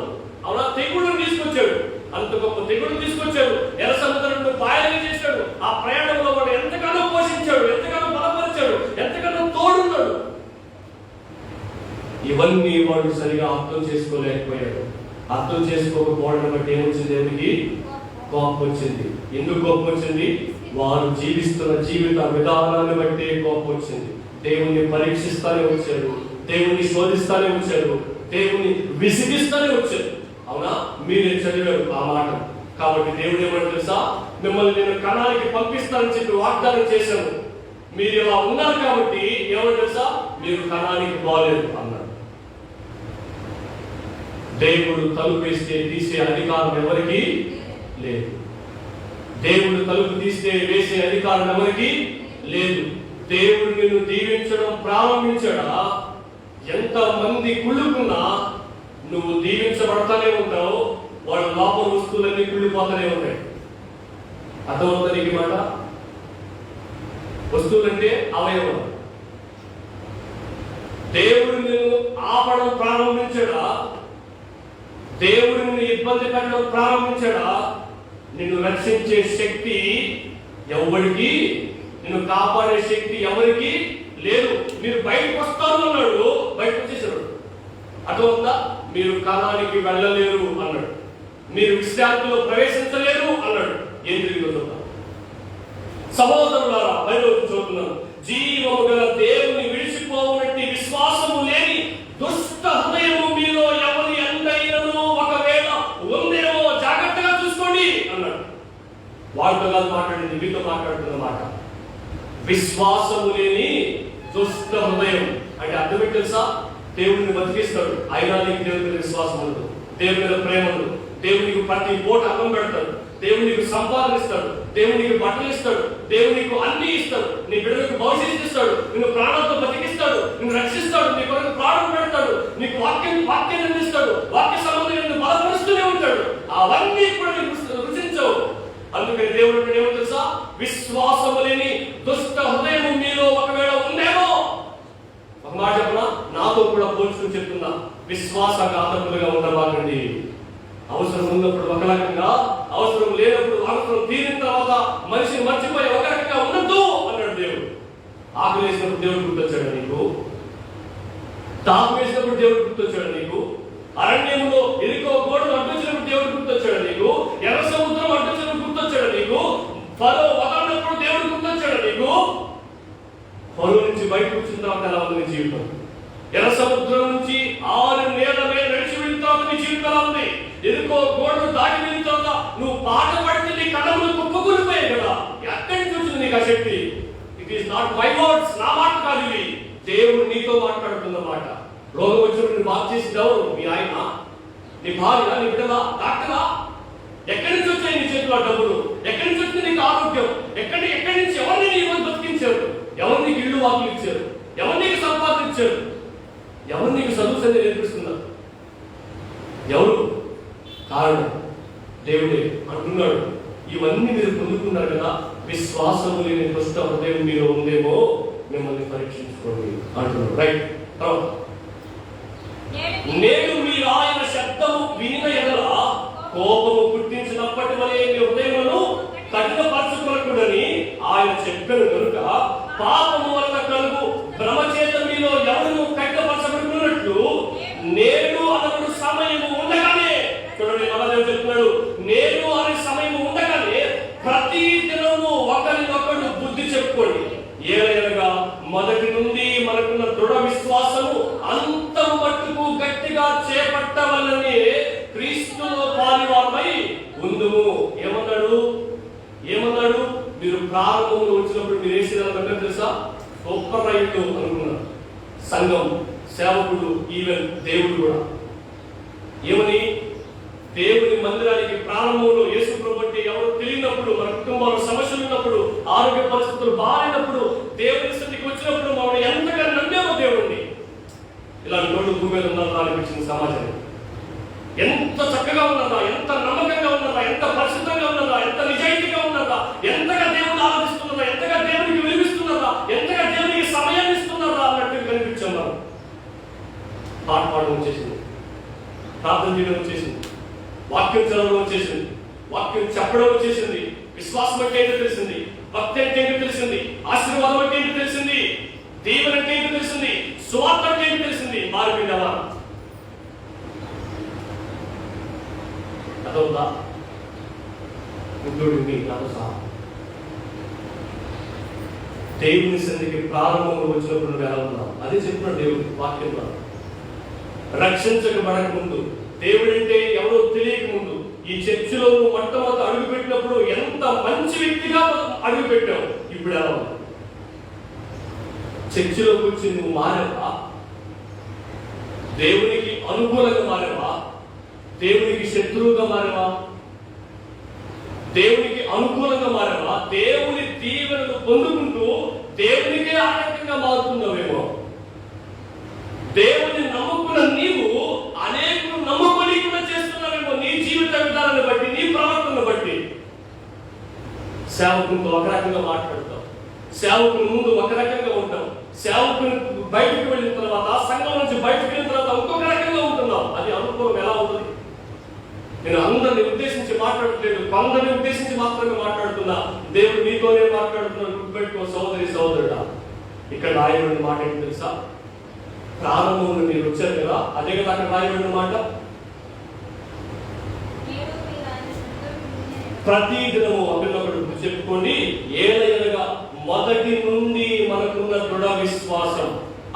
అవునా? తెగుళ్ళను తీసుకొచ్చాడు. అంత గొప్ప తెగుళ్ళను తీసుకొచ్చాడు. ఎర్ర సముద్రంలో పాయలు చేశాడు. ఆ ప్రయాణంలో వాడు ఎంతగానో పోషించాడు, ఎంతగానో బలపరిచాడు, ఎంతగానో తోడున్నాడు. ఇవన్నీ వాడు సరిగా అర్థం చేసుకోలేకపోయాడు. అర్థం చేసుకోకపోవడం బట్టి ఏమొచ్చింది? దేవునికి కోపం వచ్చింది. ఎందుకు కోపం వచ్చింది? వారు జీవిస్తున్న జీవిత విధానాన్ని బట్టి కోపం వచ్చింది. దేవుణ్ణి పరీక్షిస్తానే వచ్చారు, దేవుణ్ణి శోధిస్తానే వచ్చారు, దేవుణ్ణి విసిగిస్తానే వచ్చారు. అవునా? మీరే చదివారు ఆ మాట. కాబట్టి దేవుడు ఏమంటే తెలుసా? మిమ్మల్ని నేను కణానికి పంపిస్తానని చెప్పి వాగ్దానం చేశాను. మీరు ఇలా ఉన్నారు కాబట్టి ఏమంటే తెలుసా? మీరు కణానికి బాలేదు అన్నాడు. దేవుడు తలుపు వేస్తే తీసే అధికారం ఎవరికి లేదు. దేవుడు తలుపు తీస్తే వేసే అధికారం ఎవరికి లేదు. దేవుడు నిన్ను దీవించడం ప్రారంభించాడా? ఎంత మంది కుళ్ళుకున్నా నువ్వు దీవించబడతానే ఉంటావు. వాళ్ళ లోపల వస్తువులన్నీ కుళ్ళిపోతానే ఉంటాయి. అర్థమవుతుంది నీకు మాట? వస్తువులంటే అవయవం. దేవుడు నిన్ను ఆపడం ప్రారంభించాడా? దేవుడు నిన్ను ఇబ్బంది పెట్టడం ప్రారంభించాడా? నిన్ను రక్షించే శక్తి ఎవరికి, నిన్ను కాపాడే శక్తి ఎవరికి లేదు. మీరు బయటకు వస్తాను అన్నాడు, బయటకు వచ్చేసాడు. అర్థమవుతుందా? మీరు కణానికి వెళ్ళలేరు అన్నాడు, మీరు విశ్రాంతిలో ప్రవేశించలేరు అన్నాడు. ఏం జరిగిందో సహోదరులారా, బైబిల్ చదువుతున్నాను. జీవము గల దేవుని విడిచిపోవనట్టి విశ్వాసము లేని దుష్ట హృదయము మీలో ఎవరి ఎందైనను ఒకవేళ ఉందేమో జాగ్రత్తగా చూసుకోండి అన్నాడు. వాళ్ళతో కాదు మాట్లాడింది, మీతో మాట్లాడుతున్న మాట. విశ్వాసము లేని దుష్ట హృదయం అంటే అర్థం ఏంటి తెలుసా? దేవుడిని బతికిస్తాడు, అయినా నీకు దేవుని మీద విశ్వాసం ఉండదు, దేవుని మీద ప్రేమ ఉండదు. దేవునికి ప్రతి పూట అన్నం పెడతాడు, దేవునికి సంపాదన ఇస్తాడు, దేవునికి బట్టలు ఇస్తాడు, దేవునికి అన్ని ఇస్తాడు, నీ బిడ్డలకు భవిష్యత్తు ఇస్తాడు, నిన్ను ప్రాణంతో బతికిస్తాడు, నిన్ను రక్షిస్తాడు, నీ కొరకు ప్రాణం పెడతాడు, నీకు వాక్యాన్ని అందిస్తాడు, వాక్య సంబంధం నిన్ను బలపరుస్తూనే ఉంటాడు. అవన్నీ కూడా నీకు రుచించవు. అందుకని దేవుడు ఏమో తెలుసా? విశ్వాసము లేని దుష్ట హృదయం మీలో ఒకవేళ ఉందేమో, ఒక మాట చెప్పనా, నాతో కూడా పోల్చుకుని చెప్తున్నా, విశ్వాసఘాతకులుగా ఉండబాకండి. అవసరం ఉన్నప్పుడు ఒక రకంగా, అవసరం లేనప్పుడు అవసరం తీరిన తర్వాత మనిషిని మర్చిపోయి ఒక రకంగా ఉండద్దు అన్నాడు దేవుడు. ఆకలి వేసినప్పుడు దేవుడు గుర్తొచ్చాడు నీకు, దాహం వేసినప్పుడు దేవుడు గుర్తొచ్చాడు నీకు, అరణ్యంలో ఎరుకో గోడలు అడ్డొచ్చినప్పుడు దేవుడు గుర్తొచ్చాడు నీకు, ఎర్ర సముద్రం అడ్డొచ్చినప్పుడు గుర్తొచ్చాడు నీకు ఆ శక్తి. It is not my words, నా మాట కాదు ఇవి, దేవుడు నీతో మాట్లాడుతున్న మాట. రోగం వచ్చినప్పుడు నువ్వు బాగు చేసింది ఎవరు? మీ ఆయన, నీ భార్య, నీ బిడ్డలా, డాక్టరా? ఎక్కడి నుంచి వచ్చాయి నీ చేతిలో డబ్బులు? ఎక్కడి నుంచి వచ్చింది నీకు ఆరోగ్యం? ఎక్కడి నుంచి ఎవరిని నీ రోజు బతికించారు? ఎవరు నీకు ఇల్లు వాకులు ఇచ్చారు? ఎవరు నీకు సంపాదన ఇచ్చారు? ఎవరు నీకు చదువు సంధ్య నేర్పిస్తున్నారు? ఎవరు? కారణం దేవుడే అంటున్నాడు. ఇవన్నీ మీరు పొందుకున్నారు కదా, విశ్వాసము లేని దుష్ట హృదయం మీరు ఉందేమో మిమ్మల్ని పరీక్షించుకోండి అంటున్నాడు. రైట్. తర్వాత నేడు మీరు ఆయన శబ్దము వినిన ఎడల కోపము పుట్టించినప్పటి వలె మీ హృదయములను కఠినపరచుకొనకూడని ఆయన చెప్పెను కనుక పాపము వలన కలుగు భ్రమ చేత మీలో ఎవరు కఠినపరచబడుతున్నట్లు నేడు అనడు సమయము ఉండగానే, చూడండి మహాదేవుడు చెప్తున్నాడు, నేడు అనే సమయము ఉండగానే ప్రతి దినము ఒకరినొకడు బుద్ధి చెప్పుకోండి. ఏలయనగా మొదటి నుండి మనకున్న దృఢ విశ్వాసము అంతం మట్టుకు గట్టిగా చేపట్టవలని క్రీస్తులో పాలివారమై ఉందుము. ఏమన్నాడు? మీరు ప్రారంభంలో వచ్చినప్పుడు మీరు వేసిన తెలుసా? సూపర్ రైట్ అనుకున్నారు. సంఘం, సేవకుడు, ఈవెన్ దేవుడు కూడా ఏమని, దేవుని మందిరానికి ప్రారంభంలో యేసు ప్రభువు అంటే ఎవరు తెలియనప్పుడు, మన కుటుంబంలో సమస్యలు ఉన్నప్పుడు, ఆరోగ్య పరిస్థితులు బాగాలేనప్పుడు, దేవుని స్థితికి వచ్చినప్పుడు మనం ఎంతగా నమ్మేమో దేవుణ్ణి. ఇలాంటి రోడ్డు భూమి మీద ఉన్నారా అనిపించింది సమాజం. ఎంత చక్కగా ఉన్నారా, ఎంత నమ్మకంగా ఉన్నారా, ఎంత పరిశుద్ధంగా ఉన్నారా, ఎంత నిజాయితీగా ఉన్నారా, ఎంతగా దేవుని ఆరాధిస్తున్నారా, ఎంతగా దేవునికి విలువిస్తున్నారా, ఎంతగా దేవునికి సమయాన్ని ఇస్తున్నారా అన్నట్టు కనిపించాం. పాట పాడడం వచ్చేసింది, ప్రార్థన చేయడం వచ్చేసింది, వాక్యం చదవడం వచ్చేసింది, వాక్యం చెప్పడం వచ్చేసింది, విశ్వాసం అంటే ఏంటో తెలిసింది, భక్తి అంటే ఏంటో తెలిసింది, ఆశీర్వాదం అంటే ఏంటో తెలిసింది, దీవెన అంటే ఏంటో తెలిసింది, సువార్త అంటే ఏంటో తెలిసింది. మారిపోయిందా? అదవుతా ఇంక్లూడింగ్ నాతో సహా. దేవుని సన్నిధికి ప్రారంభంలో వచ్చినప్పుడు నువ్వు ఎలా ఉన్నావు? అదే చెప్పినాడు దేవుడు వాక్యంలో. రక్షించబడక ముందు, దేవుడంటే ఎవరో తెలియక ముందు, ఈ చర్చిలో నువ్వు మొట్టమొదటి అడుగు పెట్టినప్పుడు ఎంత మంచి వ్యక్తిగా అడుగు పెట్టావు. ఇప్పుడు ఎలా ఉంది? చర్చిలోకి వచ్చి నువ్వు మారావా? దేవునికి అనుకూలంగా మారావా? దేవునికి శత్రువుగా మారావా? దేవునికి అనుకూలంగా మారావా? దేవుని దీవెనలు పొందుకుంటూ దేవునికే ఆటంకంగా మారుతున్నావేమో. దేవుని నమ్ముకున్న నీవు అనేకులు నమ్ముకొని కూడా చేస్తున్నావేమో. నీ జీవిత విధానాన్ని బట్టి, నీ ప్రవర్తనను బట్టి సేవకునితో ఒక రకంగా మాట్లాడతావు, సేవకుని ముందు ఒక రకంగా ఉంటావు, సేవకుని బయటకు వెళ్ళిన తర్వాత, సంఘం నుంచి బయటకు వెళ్ళిన తర్వాత ఇంకొక రకంగా ఉంటున్నావు. అది అనుకూలం ఎలా ఉంటుంది? నేను అందరిని ఉద్దేశించి మాట్లాడట్లేదు, కొందరిని ఉద్దేశించి మాత్రమే మాట్లాడుతున్నా. దేవుడు నీతోనే మాట్లాడుతున్నాడు. గుర్తుపెట్టుకో సోదరి సోదరుడా. ఇక్కడ రాయబడిన మాట ఏంటి తెలుసా? ప్రారంభంలో మీరు వచ్చారు కదా, అదే కదా అక్కడ రాయబడిన మాట. ప్రతి దినము ఒకరినొకరు గుర్తు చెప్పుకోండి. ఏలయనగా మొదటి నుండి మనకున్న దృఢ విశ్వాసం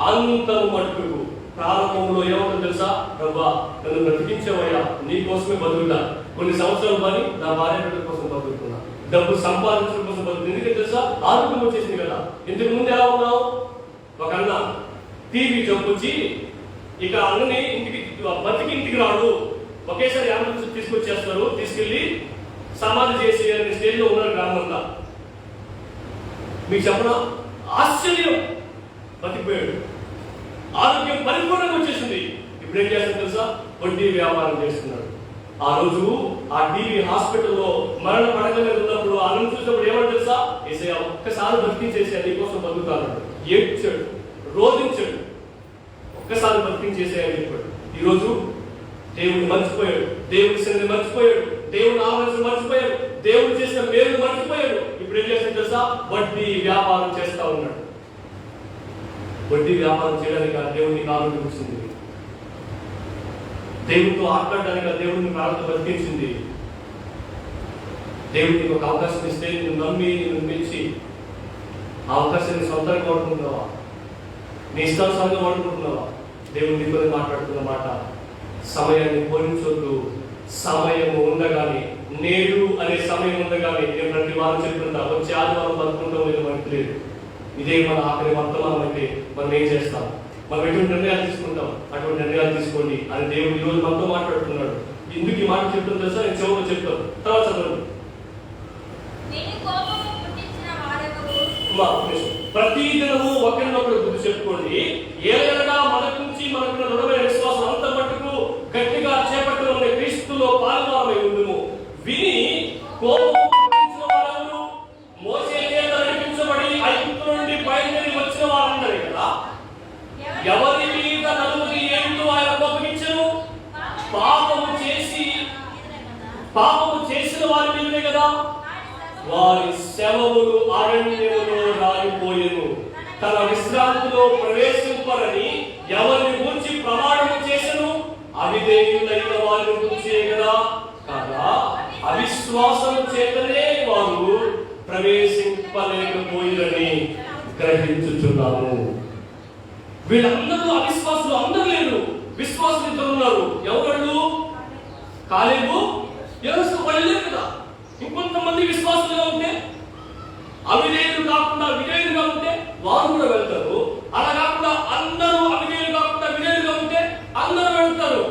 అంతం మట్టుకు. ప్రారంభంలో ఏమవుతుందో తెలుసా? ప్రభా నన్ను బ్రతికించేవయ్యా, నీ కోసమే బతుకుతా. కొన్ని సంవత్సరాలు పని నా భార్య బిడ్డల కోసం బతుకుతున్నా, డబ్బు సంపాదించడం కోసం బతుకుతుంది. ఎందుకంటే తెలుసా? ఆరోగ్యం వచ్చేసింది కదా. ఇంతకు ముందు ఎలా ఉన్నావు? ఒక అన్న టీవీ జబ్బు వచ్చి ఇక అన్నని ఇంటికి రాడు, ఒకేసారి అంబులెన్స్ తీసుకొచ్చేస్తారు, తీసుకెళ్లి సమాధి చేసి స్టేజ్ లో ఉన్నారు గ్రామంతా. మీకు చెప్పనా? ఆశ్చర్యం, బతికిపోయాడు. ఆరోగ్యం పరిపూర్ణంగా వచ్చేసింది. ఇప్పుడు ఏం చేస్తాడు తెలుసా? వడ్డీ వ్యాపారం చేస్తున్నాడు. ఆ రోజు ఆ టీవీ హాస్పిటల్లో మరణ పడక మీద ఉన్నప్పుడు అన్నం చూసినప్పుడు ఏమంటే తెలుసా? ఏసయ్య ఒక్కసారి బతికించేసి నీ కోసం బతుకుతాడు. ఏడ్చాడు, రోధించాడు, ఒక్కసారి బతికించేసేయని చెప్పాడు. ఈరోజు దేవుడిని మర్చిపోయాడు, దేవుడి సన్నిధిని మర్చిపోయాడు, దేవుని ఆలోచన మర్చిపోయాడు, దేవుడు చేసిన మేలు మర్చిపోయాడు. ఇప్పుడు ఏం చేస్తాడు తెలుసా? వడ్డీ వ్యాపారం చేస్తా ఉన్నాడు. వడ్డీ వ్యాపారం చేయడానికి ఆ దేవుడిని ఆరోగ్యం వచ్చింది, దేవుడితో ఆట్లాడడానికి ఆ దేవుడిని ప్రార్థన బతికించింది. దేవుడికి ఒక అవకాశం ఇస్తే నేను నమ్మి నేను మెచ్చి ఆ అవకాశాన్ని సొంతంగా వాడుకుంటున్నావా? నీ ఇష్టానుసారంగా వాడుకుంటున్నావా? దేవుడు నీతో మాట్లాడుతున్న మాట, సమయాన్ని పోలించొద్దు, సమయము ఉండగానే నేడు అనే సమయం ఉండగానే నేను ప్రతి వారం చెప్తుంటా, వచ్చే ఆదివారం బతుకుంటాం లేదు మనకు తెలియదు. ఇదే మన ఆఖరి వర్తమానం అయితే మనం ఏం చేస్తాం? మనం ఎటువంటి నిర్ణయాలు తీసుకుంటాం? అటువంటి నిర్ణయాలు తీసుకోండి అని దేవుడు ఈరోజు మనతో మాట్లాడుతున్నాడు. ఎందుకు ఈ మాట చెప్తుందో తెలుసా? నేను చెవులో చెప్తాను, తర్వాత చదవండి. ప్రతి దినము ఒకరినొకరు గుర్తు చెప్పుకోండి, ఏదైనా మనకు నుంచి మనకున్న దృఢమైన విశ్వాసం అంత మట్టుకు గట్టిగా చేపట్టడం క్రీస్తులో పాల్గొనమై ఉండుము. విని కోపము పుట్టించిన వారెవరు? మోషే చేత నడిపించబడి ఐగుప్తు నుండి బయలుదేరి వచ్చిన వారందరే కదా. ఎవరి మీద 40 ఏళ్ళు ఆయన కోపగించెను? పాపము చేసిన వారి మీదనే కదా. వారి శవములు అరణ్యములో రాలిపోయెను. తన విశ్రాంతిలో ప్రవేశింపరని ఎవరిని గురించి ప్రమాణము చేసెను? అవిధేయులైన వారిని గురించే కదా. కాగా అవిశ్వాసం చేతనే వారు ప్రవేశింపలేకపోయిరని గ్రహించుచున్నాము. వీళ్ళందరూ అవిశ్వాసులు అందరూ లేరు, విశ్వాసులు ఇద్దరు ఉన్నారు. ఎవరు? కాలేబు, యోషువ వాళ్ళే కదా. ఇంకొంతమంది విశ్వాసులుగా ఉంటే, అవిధేయులు కాకుండా విధేయులుగా ఉంటే వారు కూడా వెళ్తారు. అలా కాకుండా అందరూ అవిధేయులు కాకుండా విధేయులుగా ఉంటే అందరూ వెళ్తారు.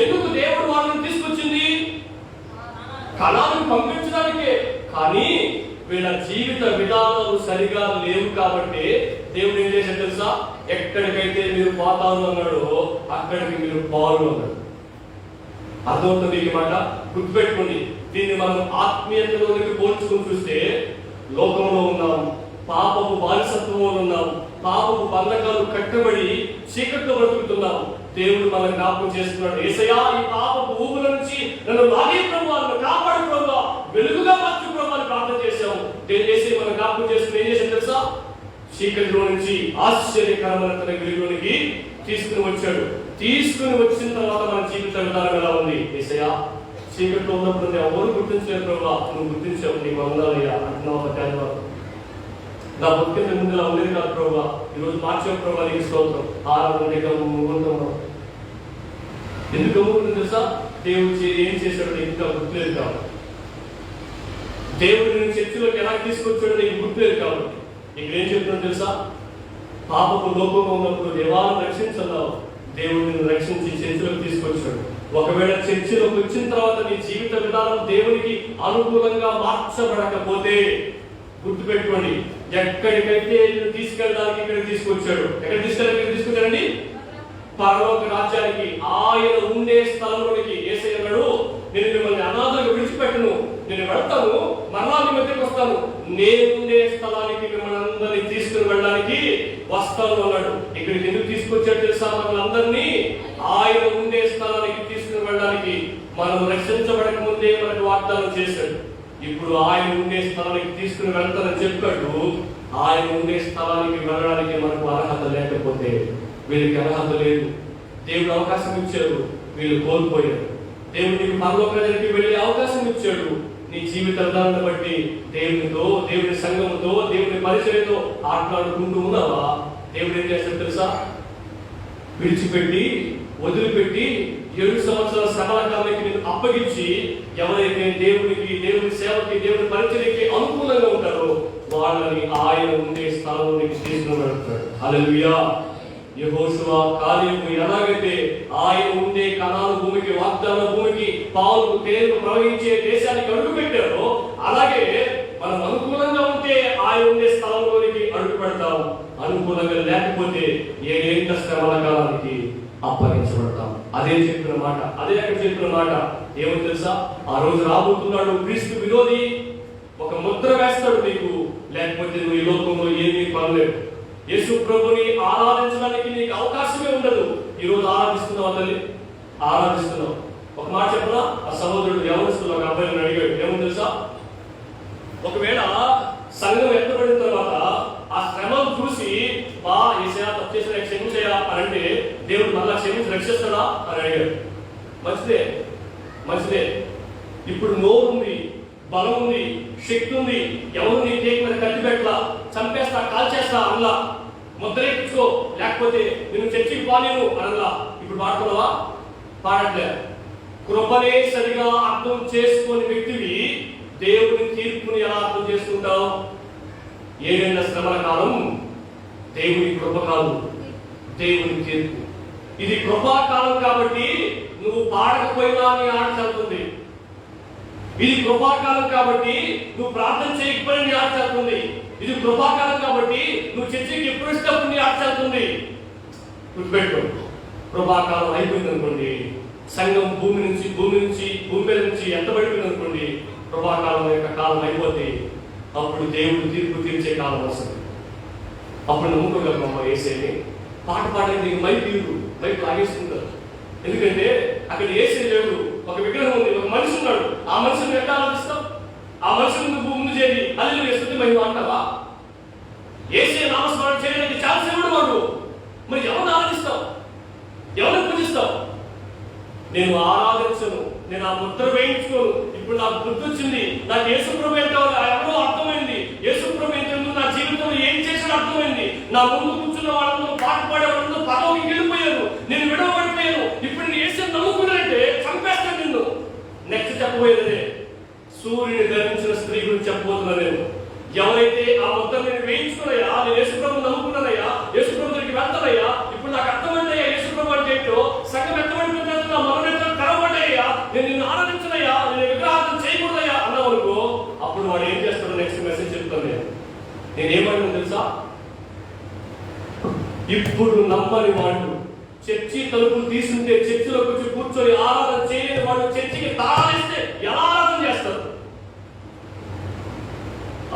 ఎందుకు దేవుడు వాళ్ళని తీసుకొచ్చింది? కణాలను పంపించడానికే. కానీ వీళ్ళ జీవిత విధానాలు సరిగా లేవు కాబట్టి దేవుడు ఏం చేశాడు తెలుసా? ఎక్కడికైతే మీరు పోతారు అన్నాడో అక్కడికి మీరు పాలు అన్నాడు. అర్థమవుతుంది ఈ మాట? గుర్తుపెట్టుకోండి. దీన్ని మనం ఆత్మీయతలోనికి పోల్చుకుని చూస్తే లోకంలో ఉన్నాం, పాపపు బానిసత్వంలో ఉన్నాం, పాపపు బంధకాలు కట్టబడి చీకట్లో బ్రతుకుతున్నాం. దేవుడు మనం జ్ఞాపకం చేస్తున్నాడు, యేసయ్యా ఈ పాపపు ఊబుల నుంచి నన్ను లాగే ప్రభువా, నన్ను కాపాడు ప్రభువా, వెలుగుగా మార్చు ప్రభువా అని ప్రార్థన చేశాము. యేసయ్య మనం జ్ఞాపకం చేసుకుని ఏం చేశాడు తెలుసా? చీకటిలో నుంచి ఆశ్చర్యకరమైన తన వెలుగులోనికి తీసుకుని వచ్చాడు. తీసుకుని వచ్చిన తర్వాత మన జీవిత విధానం ఎలా ఉంది? యేసయ్యా చీకట్లో ఉన్నప్పుడు ఎవరు గుర్తించలేదు ప్రభువా, నువ్వు గుర్తించావు, నీకు వందనాలయ్యా అంటున్నావు. మధ్యాహ్నం నా భక్తి ముందులా ఉండేది కాదు ప్రభువా, ఈరోజు మార్చావు ప్రభువా, నీకు స్తోత్రం. ఆరాధన ముగ్గురుతున్నాం. ఎందుకు అమ్ముకుంటుంది తెలుసా? దేవుడు ఏం చేశాడు ఇంకా గుర్తులేదు కాబట్టి. దేవుడు నేను చర్చిలోకి ఎలా తీసుకొచ్చాడో నీకు గుర్తులేదు కాబట్టి. ఇక్కడ ఏం చెప్తున్నాడు తెలుసా? పాపపు లోకంలో ఉన్నప్పుడు దేవాలను రక్షించన్నావు, దేవుడు నిన్ను రక్షించి చర్చిలోకి తీసుకొచ్చాడు. ఒకవేళ చర్చిలోకి వచ్చిన తర్వాత నీ జీవిత విధానం దేవునికి అనుకూలంగా మార్చబడకపోతే గుర్తుపెట్టుకోండి, ఎక్కడికైతే తీసుకెళ్ళడానికి ఇక్కడ తీసుకొచ్చాడు. ఎక్కడ తీసుకొచ్చాడండి? పరలోక రాజ్యానికి, ఆయన ఉండే స్థలంలోనికి. యేసయ్య అన్నాడు, నేను మిమ్మల్ని అనాథలుగా విడిచిపెట్టను, నేను వెళ్తాను, మరలా మీ మధ్యకి వస్తాను, నేనుండే స్థలానికి మిమ్మల్ని అందరినీ తీసుకుని వెళ్ళడానికి వస్తాను అన్నాడు. ఇక్కడికి ఎందుకు తీసుకొచ్చాడు తెలుసా? మనందరినీ ఆయన ఉండే స్థలానికి తీసుకుని వెళ్ళడానికి. మనం రక్షించబడక ముందే మనకు వాగ్దానం చేశాడు. ఇప్పుడు ఆయన ఉండే స్థలానికి తీసుకుని వెళ్తానని చెప్పాడు. ఆయన ఉండే స్థలానికి వెళ్ళడానికి మనకు అర్హత లేకపోతే, వీళ్ళకి అర్హత లేదు, దేవుడు అవకాశం ఇచ్చాడు, వీళ్ళు కోల్పోయారు. దేవుడు నీకు పరలోక రాజ్యానికి వెళ్ళే అవకాశం ఇచ్చాడు. నీ జీవిత విధానాన్ని బట్టి దేవునితో, దేవుని సంఘముతో, దేవుని పరిచయంతో ఆటలాడుకుంటూ ఉన్నావా? దేవుడు ఏం చేస్తాడు తెలుసా? విడిచిపెట్టి వదిలిపెట్టి 7 సంవత్సరాల శ్రమల కాలానికి నేను అప్పగించి, ఎవరైతే దేవునికి, దేవుని సేవకి, దేవుని పరిచర్యకి అనుకూలంగా ఉంటారో వాళ్ళని ఆయన ఉండే స్థానంలోకి తీసుకుని వెళ్తాడు. హల్లెలూయా. యెహోషువ, కాలేబు ఎలాగైతే ఆయన ఉండే కనాను భూమికి, వాగ్దాన భూమికి, పాలు తేనెలు ప్రవహించే దేశానికి అడుగు పెట్టారో, అలాగే మనం అనుకూలంగా ఉంటే ఆయన ఉండే స్థలంలోనికి అడుగు పెడతాం. అనుకూలంగా లేకపోతే 7 ఏళ్ల శ్రమల కాలానికి అప్పగించబడతాం. అదే చెప్పిన మాట, అదే అక్కడ చెప్పిన మాట. ఏమో తెలుసా? ఆ రోజు రాబోతున్నాడు క్రీస్తు విరోధి, ఒక ముద్ర వేస్తాడు నీకు, లేకపోతే నువ్వు ఈ లోకంలో ఏమీ పర్లేదు. యేసు ప్రభుని ఆరాధించడానికి నీకు అవకాశమే ఉండదు. ఈ రోజు ఆరాధిస్తున్నావు తల్లి, ఆరాధిస్తున్నావు. ఒక మాట చెప్పనా? ఆ సహోదరుడు యవనస్తులు ఒక అబ్బాయిని అడిగాడు, ఏమో తెలుసా? ఒకవేళ సంఘం ఎత్తబడిన తర్వాత ఆ శ్రమను చూసి, బా యేసయ్యా తప్పు చేసిన క్షమించయ్యా అని అంటే దేవుడు మళ్ళా క్షమించి రక్షిస్తాడా అని అడిగాడు. మంచిదే. ఇప్పుడు నోరు ఉంది, బలం ఉంది, శక్తి ఉంది, ఎవరు నీ చేతి మీద కత్తి పెట్టలా, చంపేస్తా, కాల్చేస్తా అనలా, ముద్రేపించుకో, లేకపోతే నేను చర్చికి పోలేను అనలా. ఇప్పుడు పాడుతున్నావా? పాడట్లే. కృపనే సరిగా అర్థం చేసుకునే వ్యక్తివి దేవుని తీర్పుని ఎలా అర్థం చేసుకుంటావు? ఏదైనా శ్రమల కాలం దేవుని కృప కాదు, దేవుని తీర్పు. ఇది కృపాకాలం కాబట్టి నువ్వు పాడకపోయినా నీ ఆట చదువుతుంది. ఇది కృపాకాలం కాబట్టి నువ్వు ప్రార్థన చేయకపోయినా నీ ఆట చదువుతుంది. ఇది కృపాకాలం కాబట్టి నువ్వు చర్చకి ఎప్పుడు ఇష్టప్పుడు నీ ఆట చదువుతుంది. గుర్తుపెట్టు, కృపాకాలం అయిపోయింది అనుకోండి, సంఘం భూమి మీద నుంచి ఎంత పడిపోయింది అనుకోండి, కృపాకాలం యొక్క కాలం అయిపోతే అప్పుడు దేవుడు తీర్పు తీర్చే కాలం వస్తుంది. అప్పుడు నమ్ముకోగలమమ్మ యేసేని. పాట పాడేది మైక్ లాగేసుకుంటారు. ఎందుకంటే అక్కడ యేసే లేడు, ఒక విగ్రహం ఉంది, ఒక మనిషి ఉన్నాడు. ఆ మనిషిని ఎట్లా ఆలోచిస్తాం? ఆ మనిషిని ముందు చేరి అల్లు వేస్తుంది మహిమ అంటావా? యేసే నామస్మరణ చేయడానికి చాలా సేవుడు వాడు. మరి ఎవరిని ఆరాధిస్తావు? ఎవరిని పూజిస్తావు? నేను ఆరాధించను, నేను ఆ ముద్ర వేయించుకోను. ఇప్పుడు నాకు గుర్తు వచ్చింది, నాకు యేసుప్రభు ఏంటో ఎవరో అర్థమైంది. యేసుప్రభు ఏంటో నా జీవితంలో ఏం చేసాడో అర్థమైంది. నా ముందు కూర్చున్న వాళ్ళందరూ, పాట పాడే వాళ్ళందరూ పదవికి వెళ్ళిపోయాను, నేను విడవబడిపోయాను. ఇప్పుడు నేను యేసుని నమ్ముకున్నానంటే చంపేస్తాను నిన్ను. నెక్స్ట్ చెప్పబోయేదే సూర్యుని ధరించిన స్త్రీ గురించి చెప్పబోతున్నా నేను. ఎవరైతే ఆ ముద్ర నేను వేయించుకున్నాయా, నేను యేసుప్రభు నమ్ముకున్నానయ్యా, యేసుప్రభు దగ్గరికి వెళ్తానయ్యా, ఇప్పుడు నాకు అర్థమైందయ్యా యేసుప్రభు అంటే ఏంటో, సంఘం ఎత్తబడిపోయిన నా మనోనేత్రాలు తెరవబడ్డాయ్యా, నేను నిన్ను ఆరాధించనయ్యా, నేను విగ్రహార్థం చేయకూడదయ్యా అన్నవరకు అప్పుడు వాడు ఏం చేస్తాడో నెక్స్ట్ మెసేజ్ చెప్తాను. నేనేమన్నా తెలుసా? ఇప్పుడు నమ్మని వాడు చర్చి తలుపులు తీసుంటే చర్చిలోకి వచ్చి కూర్చొని ఆరాధన చేయలేని వాడు చర్చికి తాళిస్తే ఎలా ఆరాధన చేస్తారు?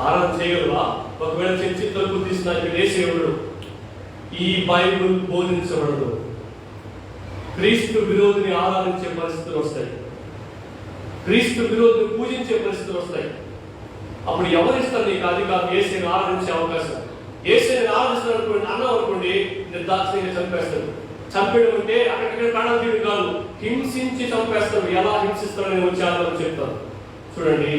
ఆరాధన చేయగలవా? ఒకవేళ చర్చి తలుపులు తీసిన వేసేవాడు ఈ బైబిల్ బోధించబడదు. క్రీస్తు విరోధిని ఆరాధించే పరిస్థితులు వస్తాయి, క్రీస్తు విరోధిని పూజించే పరిస్థితులు వస్తాయి. అప్పుడు ఎవరిస్తారు నీకు అధికారం యేసుని ఆరాధించే అవకాశం? యేసుని ఆరాధిస్తున్నారు అన్నం అనుకోండి, నిర్దాక్షిణ్యంగా చంపేస్తాడు. చంపేయడం అంటే అక్కడిక్కడ ప్రాణం తీయడం కాదు, హింసించి చంపేస్తాడు. ఎలా హింసిస్తాడని వచ్చి చెప్తారు. చూడండి,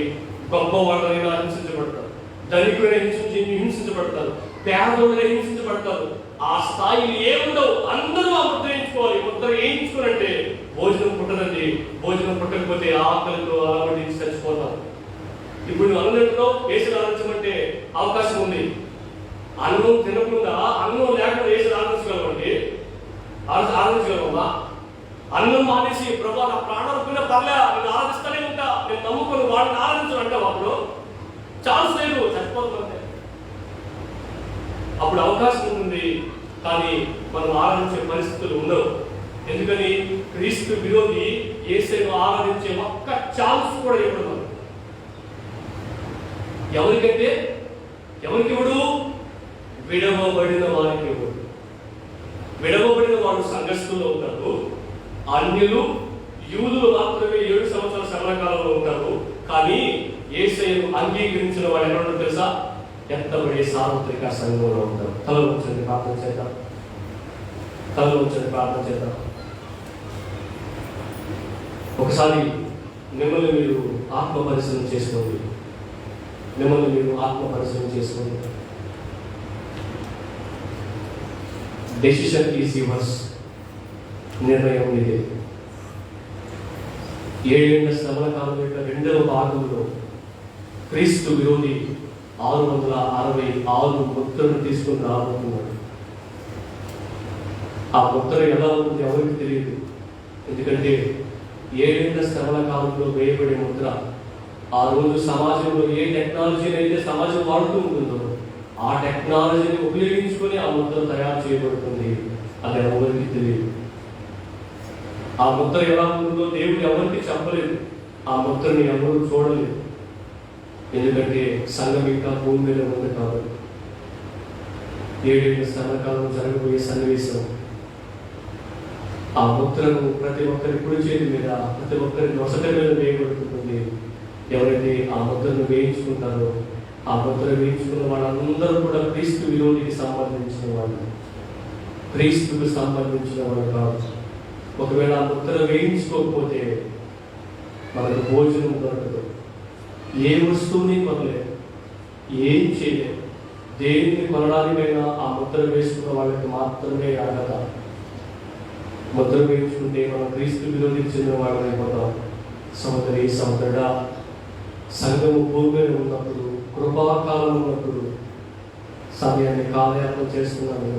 గొప్ప వాళ్ళైనా హింసించబడతారు, ధనికులైన హింసించబడతారు, పేదోళ్ళైనా హింసించబడతారు. ఆ స్థాయిలు ఏముండవు, అందరూ ఆ ముద్ర వేయించుకోవాలి. ముద్ర వేయించుకోనంటే భోజనం పుట్టదండి. భోజనం పుట్టకపోతే ఆకలితో అలవాటు చచ్చిపోతారు. ఇప్పుడు నువ్వు అన్నంలో వేసి ఆలోచించమంటే అవకాశం ఉంది. అన్నం తినకుండా, అన్నం లేకుండా వేసి ఆలోచించగలమండి? ఆలోచించగలమా? అన్నం మానేసి ప్రభా నా ప్రాణాలు కూడా పర్లే, నేను ఆరాధిస్తూనే ఉంటా, నేను నమ్ముకొని వాడిని ఆరాధించను అంటావు. అప్పుడు ఛాన్స్ లేదు, చచ్చిపోతుందంటే. అప్పుడు అవకాశం ఉంటుంది, కానీ మనం ఆరాధించే పరిస్థితులు ఉండవు. ఎందుకని? క్రీస్తు విరోధి యేసును ఆరాధించే ఒక్క ఛాన్స్ కూడా ఇవ్వడు. ఎవరికంటే ఎవరికి ఇవ్వడు? విడవబడిన వారికి ఇవ్వడు. విడవబడిన వాడు సంఘస్థుల్లో ఉంటారు. అన్యులు, యూదులు మాత్రమే 7 సంవత్సరాల శ్రమల కాలంలో ఉంటారు. కానీ యేసయ్యను అంగీకరించిన వాడు ఎవరో తెలుసా? ఎత్తబడే సార్వత్రిక సంఘంలో ఉంటారు. తల ఉంచండి, ప్రార్థన చేద్దాం. తల ఉంచండి, ప్రార్థన చేద్దాం. ఒకసారి మిమ్మల్ని మీరు ఆత్మ పరిశీలన చేసుకోండి. మిమ్మల్ని మీరు ఆత్మ పరిశీలన చేసుకోండి. Decision is yours. నిర్ణయం ఇదే. 7 ఏళ్ల శ్రమల కాలం యొక్క 2వ భాగంలో క్రీస్తు విరోధి 666 ముద్రను తీసుకుని రాబోతున్నాడు. ఆ ముద్ర ఎలా ఉంటుంది ఎవరికి తెలియదు. ఎందుకంటే 7 ఏళ్ల శ్రమల కాలంలో వేయబడే ముద్ర ఆ రోజు సమాజంలో ఏ టెక్నాలజీని అయితే సమాజం వాడుతూ ఉంటుందో ఆ టెక్నాలజీని ఉపయోగించుకొని ఆ ముద్ర తయారు చేయబడుతుంది. అది ఎవరికి తెలియదు. ఆ ముద్ర ఎలా ఉంటుందో దేవుడు ఎవరికి చెప్పలేదు. ఆ ముద్రని ఎవరు చూడలేదు. ఎందుకంటే సంఘం ఇంకా భూమి మీద ఉంది కాబట్టి. 7 ఏళ్ల శ్రమకాలం జరగబోయే సన్నివేశం ఆ ముద్రను ప్రతి ఒక్కరి కుడి చేతి మీద, ప్రతి ఒక్కరి నొసట మీద వేయబడుతుంది. ఎవరైతే ఆ ముద్రను వేయించుకుంటారో ఆ ముద్ర వేయించుకున్న వాళ్ళందరూ కూడా క్రీస్తు విరోధికి సంబంధించిన వాళ్ళు, క్రీస్తుకు సంబంధించిన వాళ్ళు కాదు. ఒకవేళ ఆ ముద్ర వేయించుకోకపోతే మనకు భోజనం దొరకదు, ఏ వస్తువుని కొనలేదు, ఏం చేయలేదు. దేన్ని కొనడానికైనా ఆ ముద్ర వేసుకున్న వాళ్ళకి మాత్రమే అర్హత. ముద్ర వేయించుకుంటే మనం క్రీస్తు విరోధికి చెందిన వాడు అయిపోతాం. సహోదరి సహోదరుడా, సంఘము భూమిలో ఉన్నప్పుడు, కృపాకాలం ఉన్నప్పుడు సమయాన్ని కాలయాపన చేస్తున్నాను,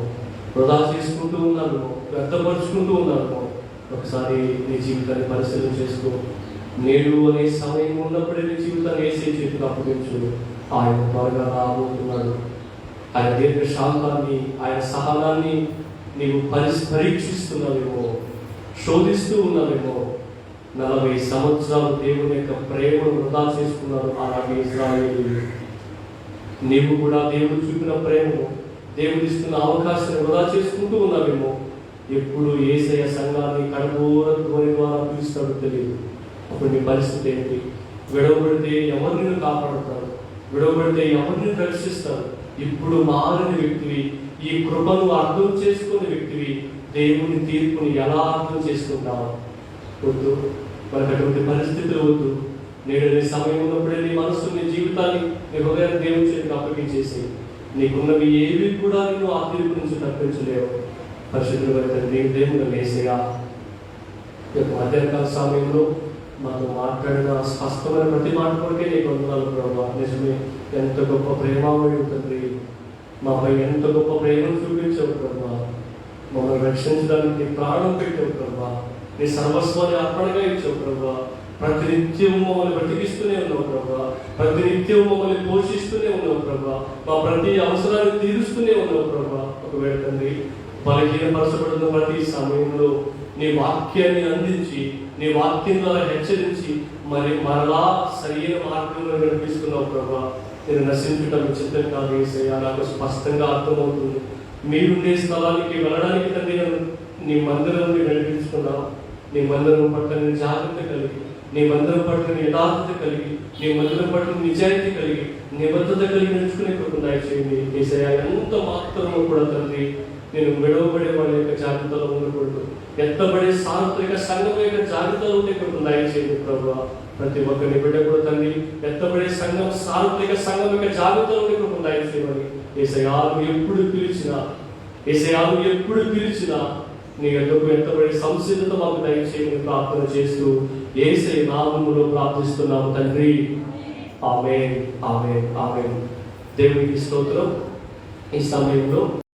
వృధా చేసుకుంటూ ఉన్నాను, వ్యర్థపరుచుకుంటూ ఉన్నాను. ఒకసారి నీ జీవితాన్ని పరిశీలన చేసుకో. నేడు అనే సమయం ఉన్నప్పుడే నీ జీవితాన్ని వేసే చేతికి అప్పగించు. ఆయన త్వరగా రాబోతున్నాడు. ఆయన దీర్ఘ శాంతాన్ని, ఆయన సహనాన్ని నీవు పరీక్షిస్తున్నావేమో, శోధిస్తూ ఉన్నావేమో. 40 సంవత్సరాలు దేవుని యొక్క ప్రేమను వృధా చేసుకున్నారు అలాగే ఇశ్రాయేలీయులు. నీవు కూడా దేవుడు చూపిన ప్రేమను, దేవుడు ఇస్తున్న అవకాశాన్ని వృధా చేసుకుంటూ ఉన్నావేమో. ఎప్పుడు యేసయ్య సంఘాన్ని కడపూర ధ్వని ద్వారా పిలుస్తాడో తెలియదు. అప్పుడు నీ పరిస్థితి ఏంటి? విడవబడితే ఎవరు నిన్ను కాపాడుతారు? విడవబడితే ఎవరు నిన్ను రక్షిస్తారు? ఇప్పుడు మారిన వ్యక్తివి, ఈ కృపను అర్థం చేసుకునే వ్యక్తివి, దేవుని తీర్పుని ఎలా అర్థం చేసుకుంటావు? వద్దు, మనకు అటువంటి పరిస్థితులు వద్దు. నేడు నీ సమయం ఉన్నప్పుడే నీ మనస్సు, నీ జీవితాన్ని, నీ హృదయాన్ని దేవుని చేతికి అప్పగించేసి, నీకున్నవి ఏవి కూడా నిన్ను ఆ తీర్పు నుంచి తప్పించలేవు. పరిశుద్ధుల తండ్రి, దేవుని యేసయ్య, మధ్యాహ్నకాల సమయంలో మనం మాట్లాడిన స్పష్టమైన ప్రతి మాట కొరకే నీకు వందనాలు ప్రభావ. నిజమే, ఎంత గొప్ప ప్రేమమయుడు తండ్రి, మాపై ఎంత గొప్ప ప్రేమను చూపించావు ప్రభావ. మమ్మల్ని రక్షించడానికి ప్రాణం పెట్టావు ప్రభావ. నీ సర్వస్వాన్ని అర్పణగా ఇచ్చావు ప్రభావ. ప్రతినిత్యం మమ్మల్ని బ్రతికిస్తూనే ఉన్నావు ప్రభావ. ప్రతినిత్యం మమ్మల్ని పోషిస్తూనే ఉన్నావు ప్రభావ. మా ప్రతి అవసరాన్ని తీరుస్తూనే ఉన్నావు ప్రభావ. ఒకవేళ తండ్రి బలహీనపరచబడిన ప్రతి సమయంలో నీ వాక్యాన్ని అందించి, నీ వాక్యం ద్వారా హెచ్చరించి, మరలా సరైన మార్గంలో నడిపిస్తున్నావు ప్రభావ. నేను నశించటం చిత్తం కాదు యేసయ్య, నాకు స్పష్టంగా అర్థమవుతుంది. మీరుండే స్థలానికి వెళ్ళడానికి తండ్రి నీ మందిరం నడిపించుకున్నావు. నీ మందిరం పట్ల నీ జాగ్రత్త కలిగి, నీ మందిరం పట్ల నీ యథార్థత కలిగి, నీ మందిరం పట్ల నిజాయితీ కలిగి, నిబద్ధత కలిగి నడుచుకునే కొడుకున్నా చేయండి యేసయ్య. ఎంత మాత్రము కూడా తండ్రి నేను విడవబడే వాళ్ళ యొక్క జాగ్రత్తలో ఉండకూడదు. ఎత్తబడే సార్వత్రిక సంఘం యొక్క జాగ్రత్తలో ఉండే కొడుకున్నా చేయండి ప్రభావ. ప్రతి ఒక్కరిని బిడ్డ కూడా తండ్రి ఎత్తబడే సంఘం, సార్వత్రిక సంఘం యొక్క జాగ్రత్తలో ఉండే కొడుకున్నా చేయమని యేసయ్య ఎప్పుడు పిలిచినా, యేసయ్య ఎప్పుడు పిలిచినా నీ యొక్కకు ఎత్తబడే సంసిద్ధత మాకు దయచేయమని ప్రార్థన చేస్తూ యేసయ్య నామములో ప్రార్థిస్తున్నాము తండ్రి. ఆమేన్, ఆమేన్, ఆమేన్. దేవునికి స్తోత్రం. ఈ సమయంలో